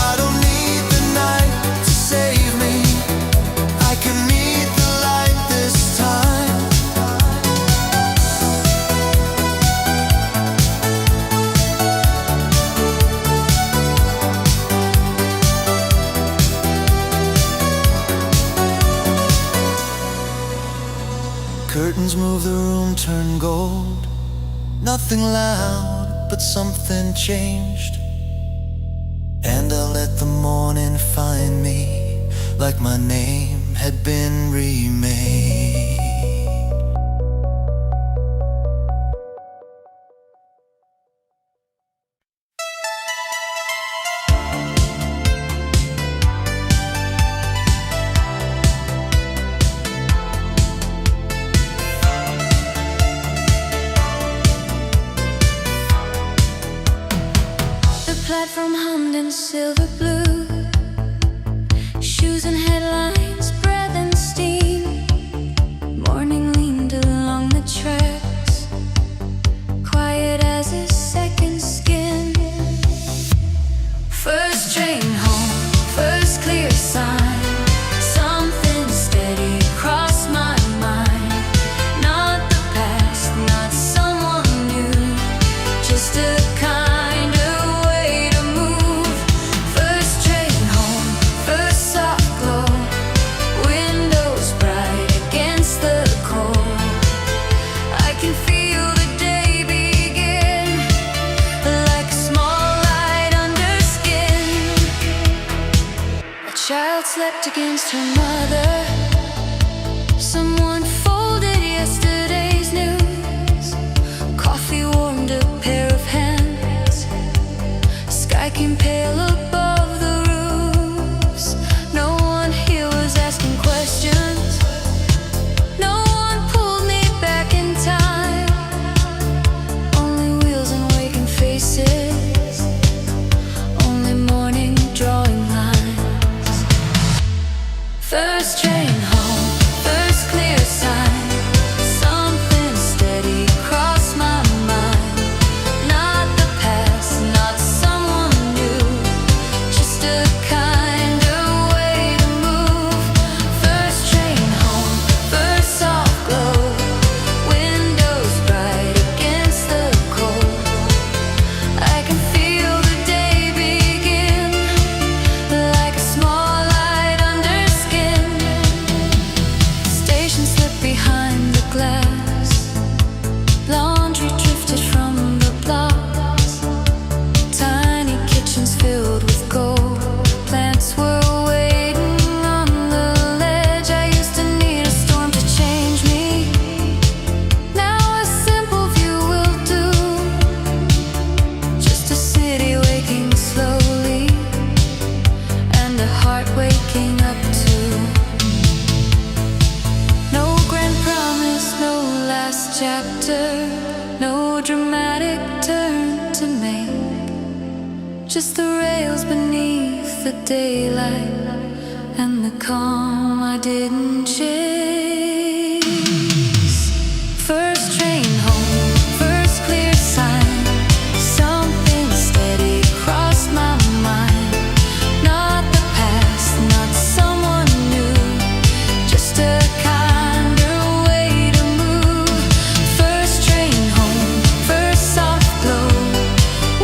I don't need the night to save me, I can meet the light this time. Curtains move, the room turn gold. Nothing loud, but something changed. And I let the morning find me like my name had been remade. The platform hummed in silver blue, shoes and headlines, breath and steam. Morning leaned along the tracks, quiet as a second skin. First train home, first clear sign, something steady crossed my mind. Not the past, not someone new, just a kind of way to move. First train home, first soft glow, windows bright against the cold. I can feel the day begin, like a small light under skin. A child slept against her mother, someone folded yesterday's news. Coffee warmed a pair of hands, sky came pale above the roofs. No one here was asking questions, no one pulled me back in time. Only wheels and waking faces, only morning drawing lines. First train home, first clear sign, something steady crossed my mind. Not the past, not someone new, just the rails beneath the daylight and the calm I didn't chase. First train home, first clear sign, something steady crossed my mind. Not the past, not someone new, just a kinder way to move. First train home, first soft glow,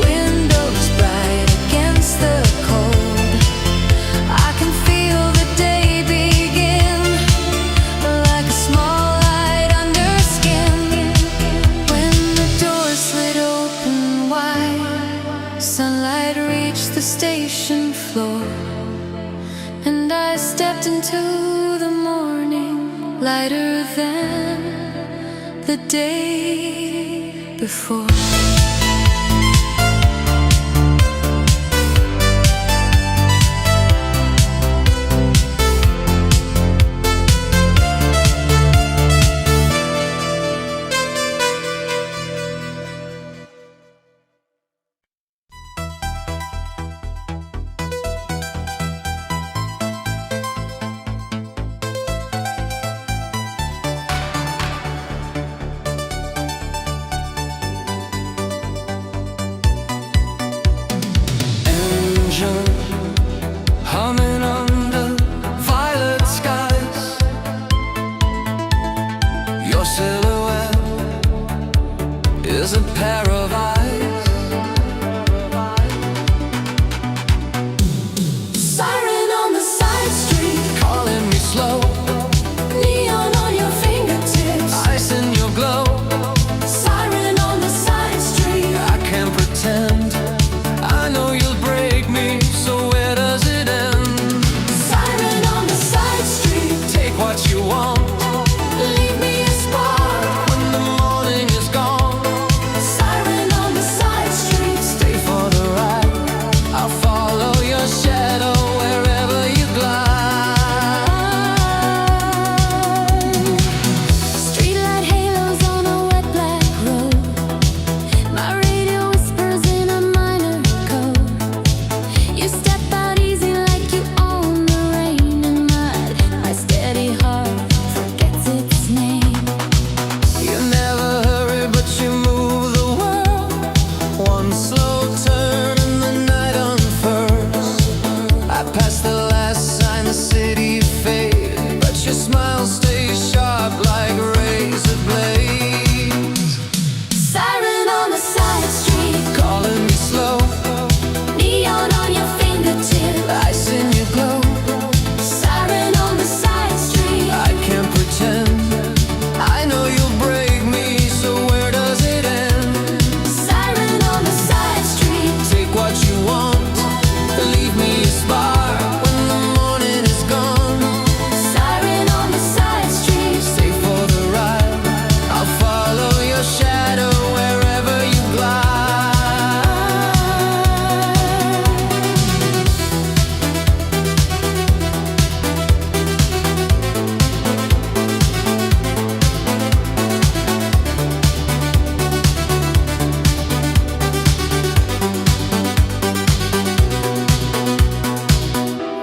windows bright against the cold. I can feel the day begin, like a small light under skin. When the door slid open wide, sunlight reached the station floor, and I stepped into the morning, lighter than the day before. Humming under violet skies, your silhouette is a pair of eyes. Siren on the side street, Calling me slow, neon on your fingertips. ice in your glow. Siren on the side street, I can't pretend, I know you'll break me, so where does it end? siren on the side street, Take what you want leave me a spark. when the morning is gone. Siren on the side street, Stay for the ride, I'll follow your shadow wherever you glide. streetlight halos on a wet black road. My radio whispers in a minor code. You step out easy like you own the rain and mud. My steady heart forgets its name. You never hurry, but you move the world. One slow turn and the night unfurls. I pass the last sign, the city fades, but your smile stays sharp like razor blades. Siren on the side street, Calling me slow, neon on your fingertip. ice in your glow. Siren on the side street, I can't pretend, I know you'll break me, so where does it end? siren on the side street, Take what you want, leave me a spark when the morning is gone. siren on the side street. Stay for the ride, I'll follow your shadow wherever you glide.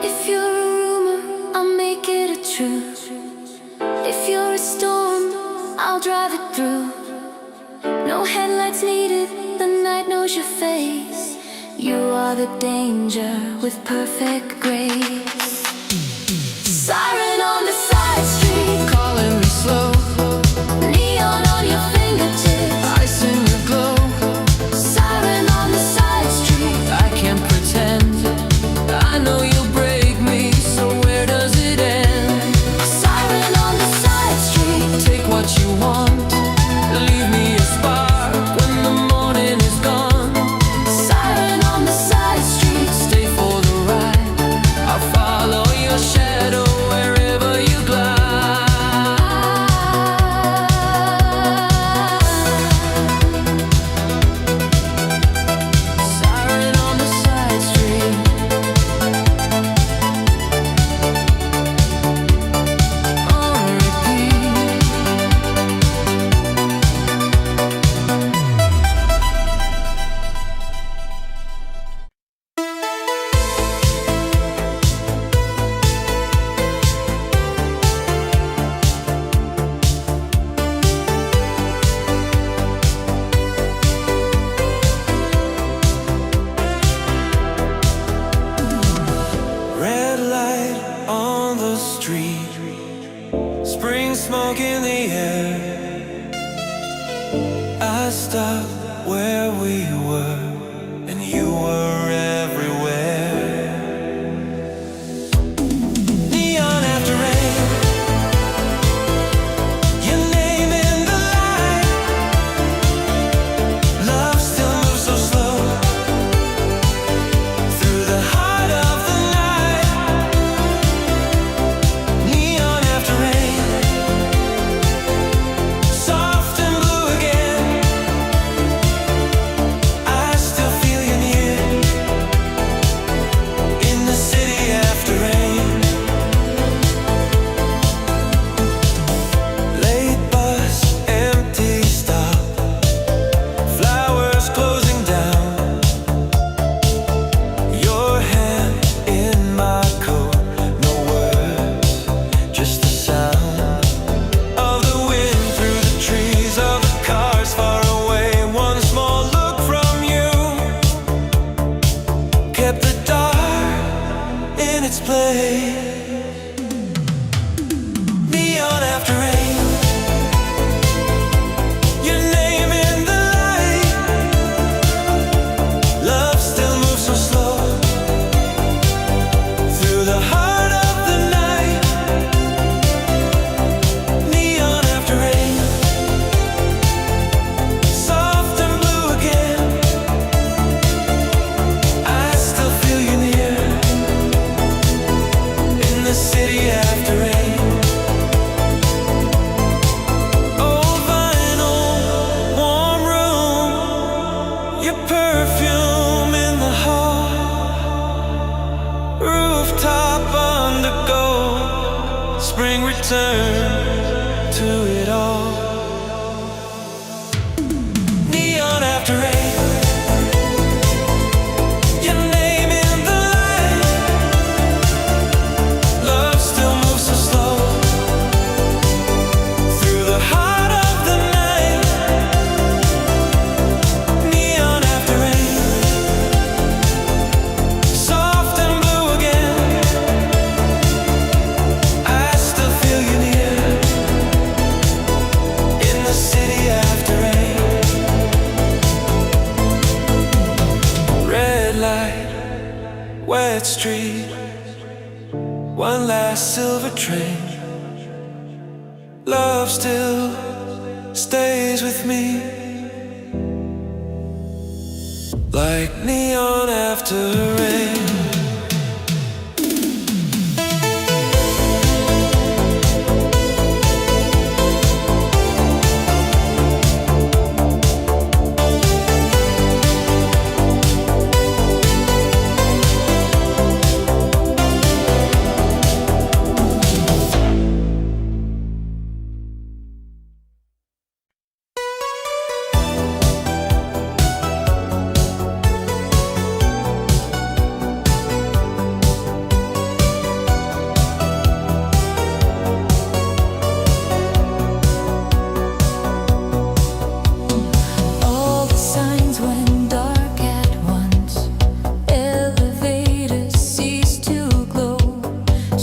If you're a rumor, I'll make it a truth. If you're a storm, I'll drive it through. No headlights needed, the night knows your face. You are the danger with perfect grace. Siren on the side street, Calling me slow, neon on your fingertips. ice in your glow. Siren on the side street, I can't pretend, I know you'll break me, so where does it end? siren on the side street, Take what you want, leave me a spark when the morning is gone. siren on the side street. Stay for the ride, I'll follow kept the dark in its place. Neon after rain, your name in the light. Love still moves so slow through the heart of the night. Neon after rain, soft and blue again. I still feel you near in the city after rain. Old vinyl, warm room, your perfume in the hall. Rooftop undergo, spring return to it all. Neon after rain, your name in the light. Love still moves so slow through the heart of the night. Neon after rain, soft and blue again. I still feel you near in the city after rain. Red light, wet street, one last silver train. Love still stays with me like neon after rain. All the signs went dark at once. Elevators ceased to glow.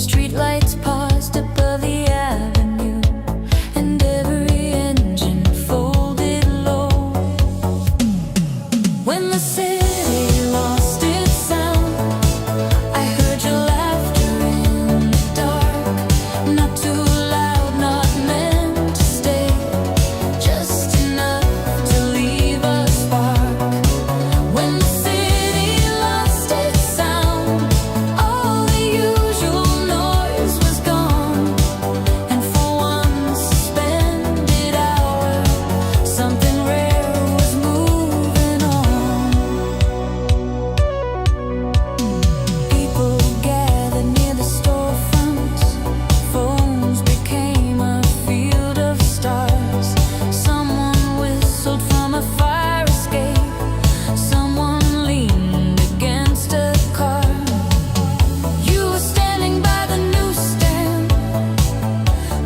Streetlights paused above the avenue, and every engine folded low. When the city lost its sound, I heard your laughter in the dark. Not too loud, not meant to stay, just enough to leave a spark. When the city lost its sound, all the usual noise was gone, and for one suspended hour, something rare was moving on. People gathered near the storefronts. Phones became a field of stars. Someone whistled from a fire escape. Someone leaned against a car. You were standing by the newsstand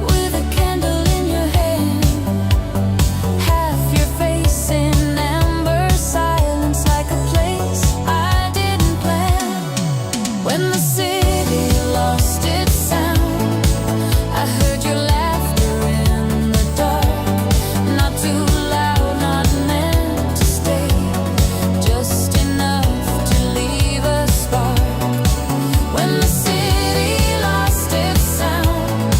with a candle in your hand. Half your face in amber silence, like a place I didn't plan. When the city lost its sound, I heard your laughter in the dark. Not too loud, not meant to stay, just enough to leave a spark. When the city lost its sound,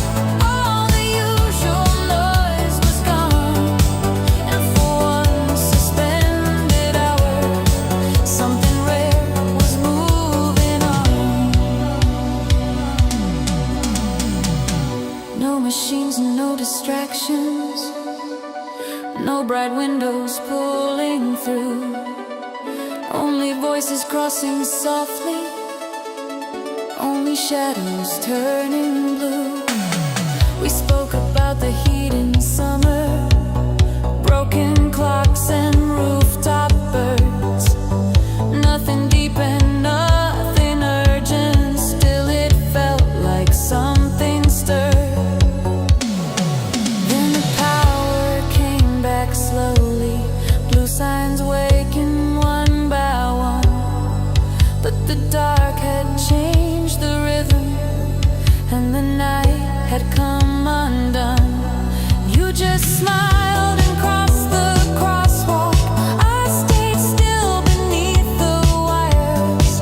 all the usual noise was gone, and for one suspended hour, something rare was moving on. No machines, no distractions, no bright windows pulling through, only voices crossing softly, only shadows turning blue. We spoke about the heat in summer, broken clocks and rooftop birds. Nothing deep and nothing urgent, still it felt like something stirred. Then the power came back slowly, blue signs waking one by one. but the dark had changed the rhythm, and the night had come undone. You just smiled and crossed the crosswalk. I stayed still beneath the wires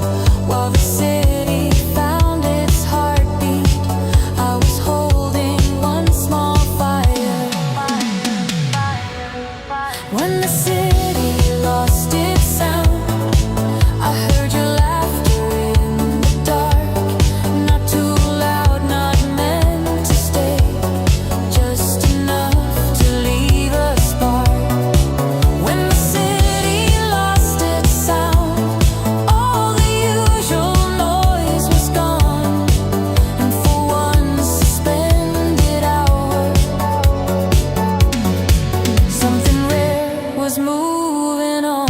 while the city found its heartbeat. I was holding one small fire. When the city lost its sound, I heard your laughter in the dark. Not too loud, not meant to stay, just enough to leave a spark. When the city lost its sound, all the usual noise was gone, and for one suspended hour, something rare was moving on.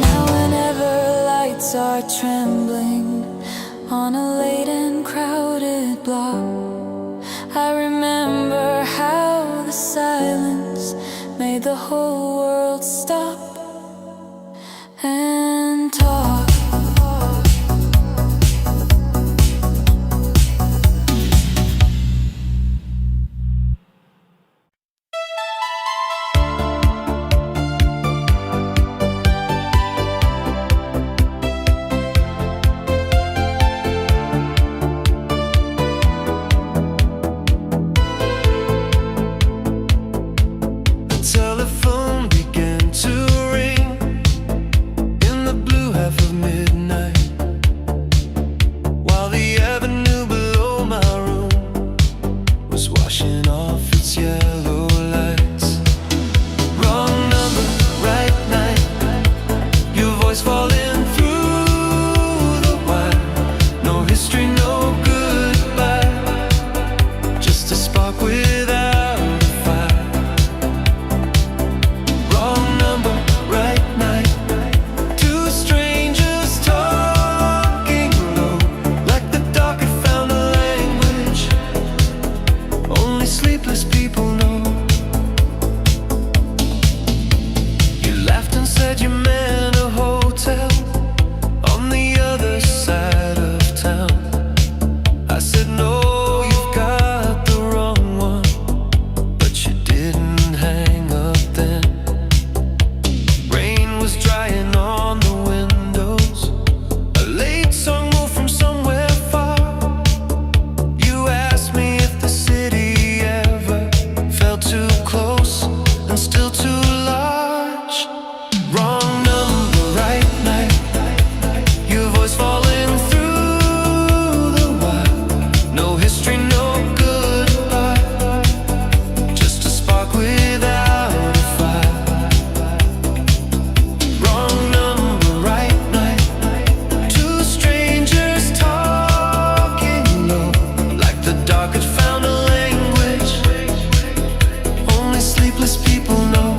Now whenever lights are trembling on a late and crowded block, I remember how the silence made the whole world stop and talk. The telephone began to ring in the blue half of midnight, while the avenue below my room was washing off its yellow lights. Wrong number, right night, your voice falling through the wire. No history, no goodbye, just a spark without a fire. Wrong number, right night, two strangers talking low, like the dark had found a language only sleepless people know. You laughed and said you meant a hotel on the other side of town. I said no, you've got the wrong one, but you didn't hang up then. Rain was drying on the windows, a late song moved from somewhere far. You asked me if the city ever felt too close and still too large. Wrong number, right night, your voice falling through the wire. No history, no goodbye, just a spark without a fire. Wrong number, right night, two strangers talking low, like the dark had found a language only sleepless people know.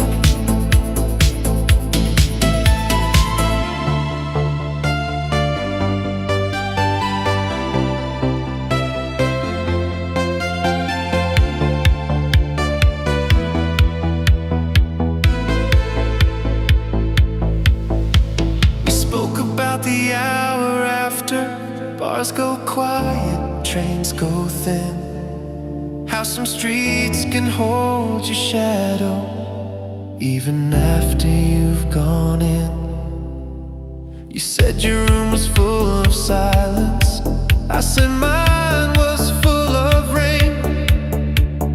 We spoke about the hour after, bars go quiet, trains go thin, how some streets can hold your shadow even after you've gone in. You said your room was full of silence, I said mine was full of rain.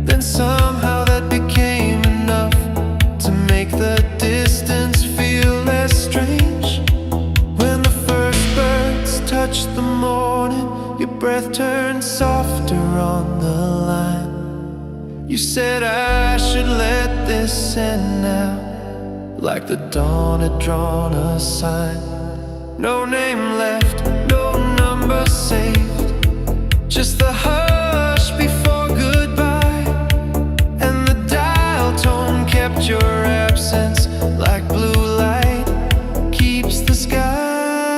Then somehow that became enough to make the distance feel less strange. When the first birds touched the morning, your breath turned softer on the line. You said I should let this end now, like the dawn had drawn a sign. No name left, no number saved, just the hush before goodbye. And the dial tone kept your absence, like blue light keeps the sky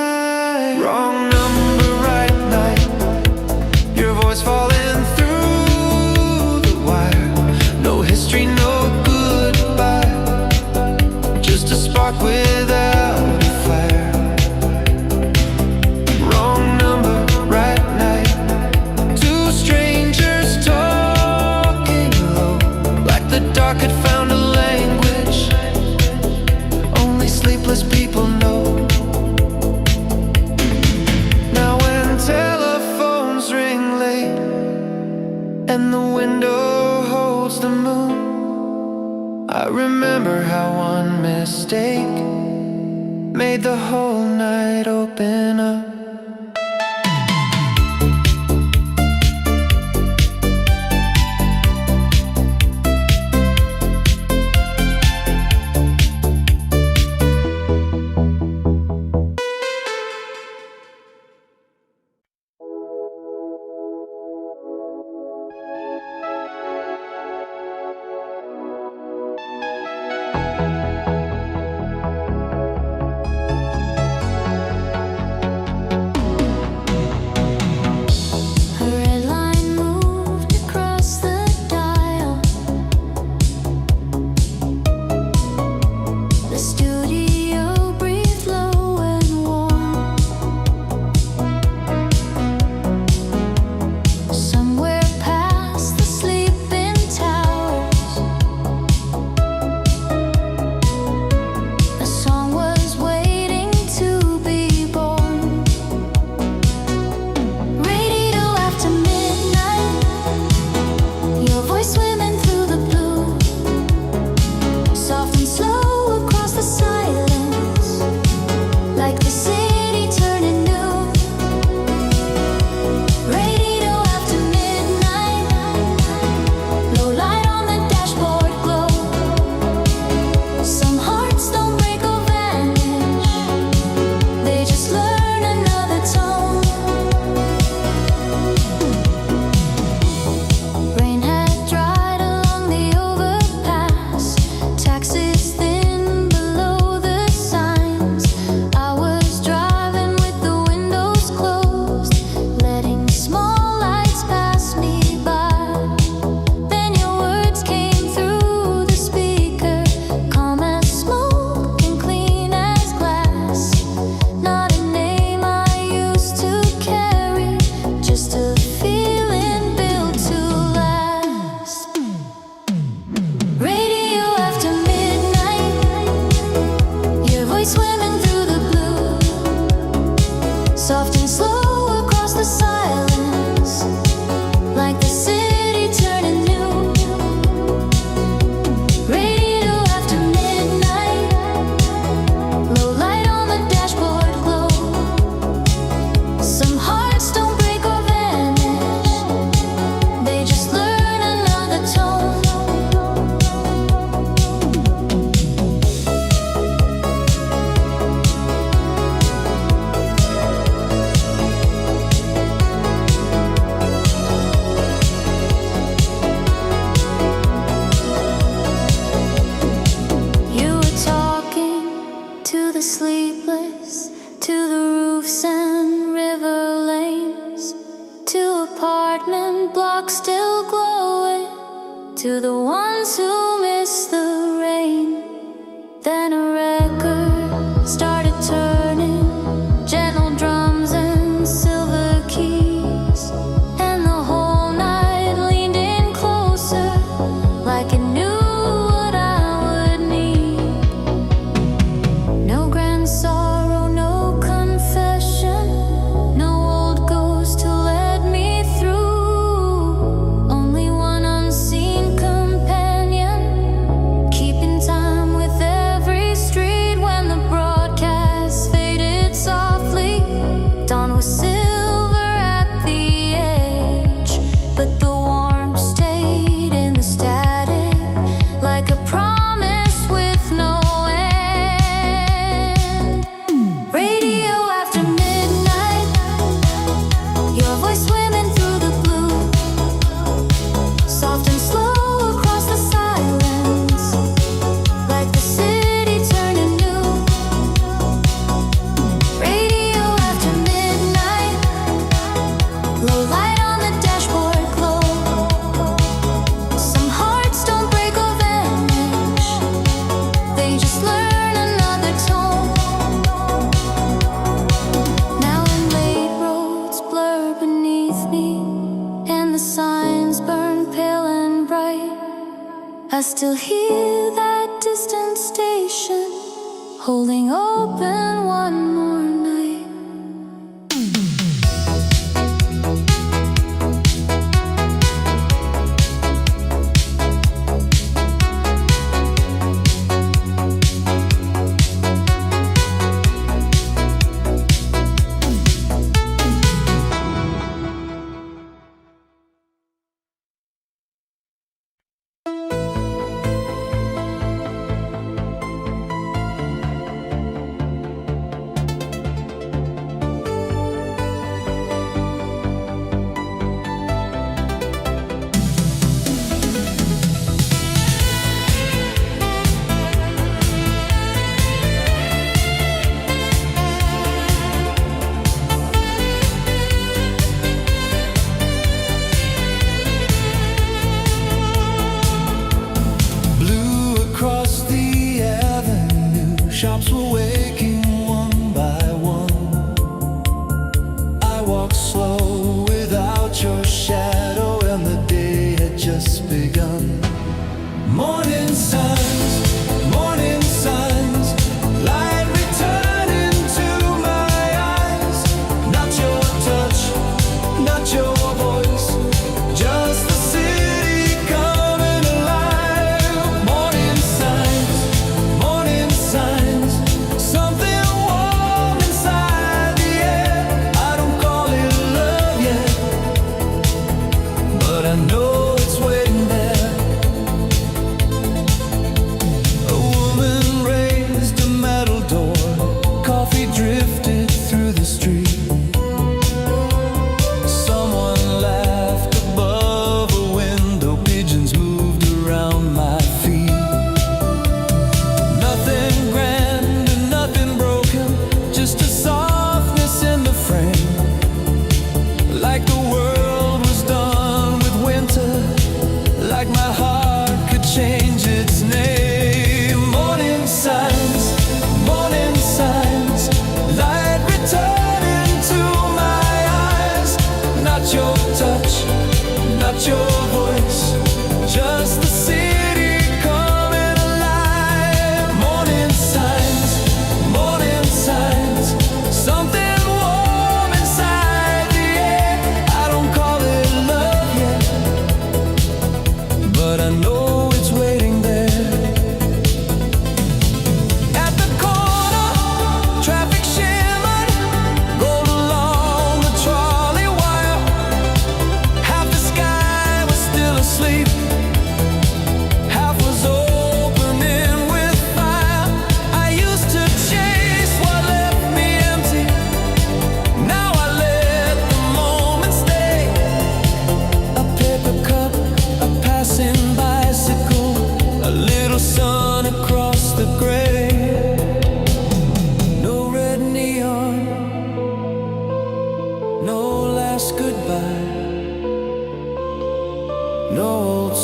I remember how one mistake made the whole night open up. To the ones who miss the rain. Then a record started turning, gentle drums and silver keys, and the whole night leaned in closer, like it knew what I would need. No grand sorrow, no confession, no old ghost to let me through. Only one unseen companion, keeping time with every street. When the broadcast faded softly, dawn was silver at the edge, but the warmth stayed in the static, like a promise with no end. Radio after midnight, your voice swimming through the blue, soft and slow across the silence, like the city turning new. Radio after midnight, low light on the dashboard glow. Some hearts don't break or vanish, they just learn another tone. Now when late roads blur beneath me and the signs burn pale and bright, I still hear that distant station holding open one more night.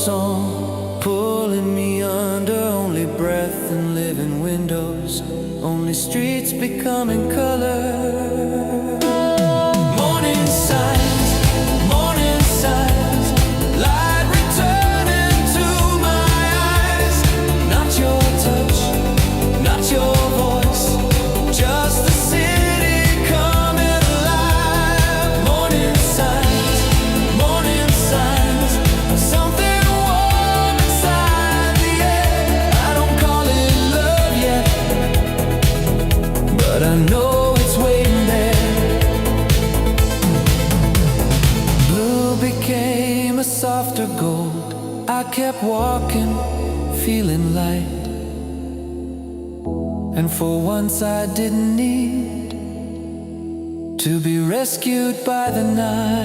song, pulling me under. Only breath and living windows, only streets becoming color. Morning signs, light returning to my eyes. Not your touch, not your voice, just the city coming alive. Morning signs, something warm inside the air. I don't call it love yet, but I know it's waiting there. Blue became a softer gold. I kept walking, feeling light. And for once I didn't need to be rescued by the night.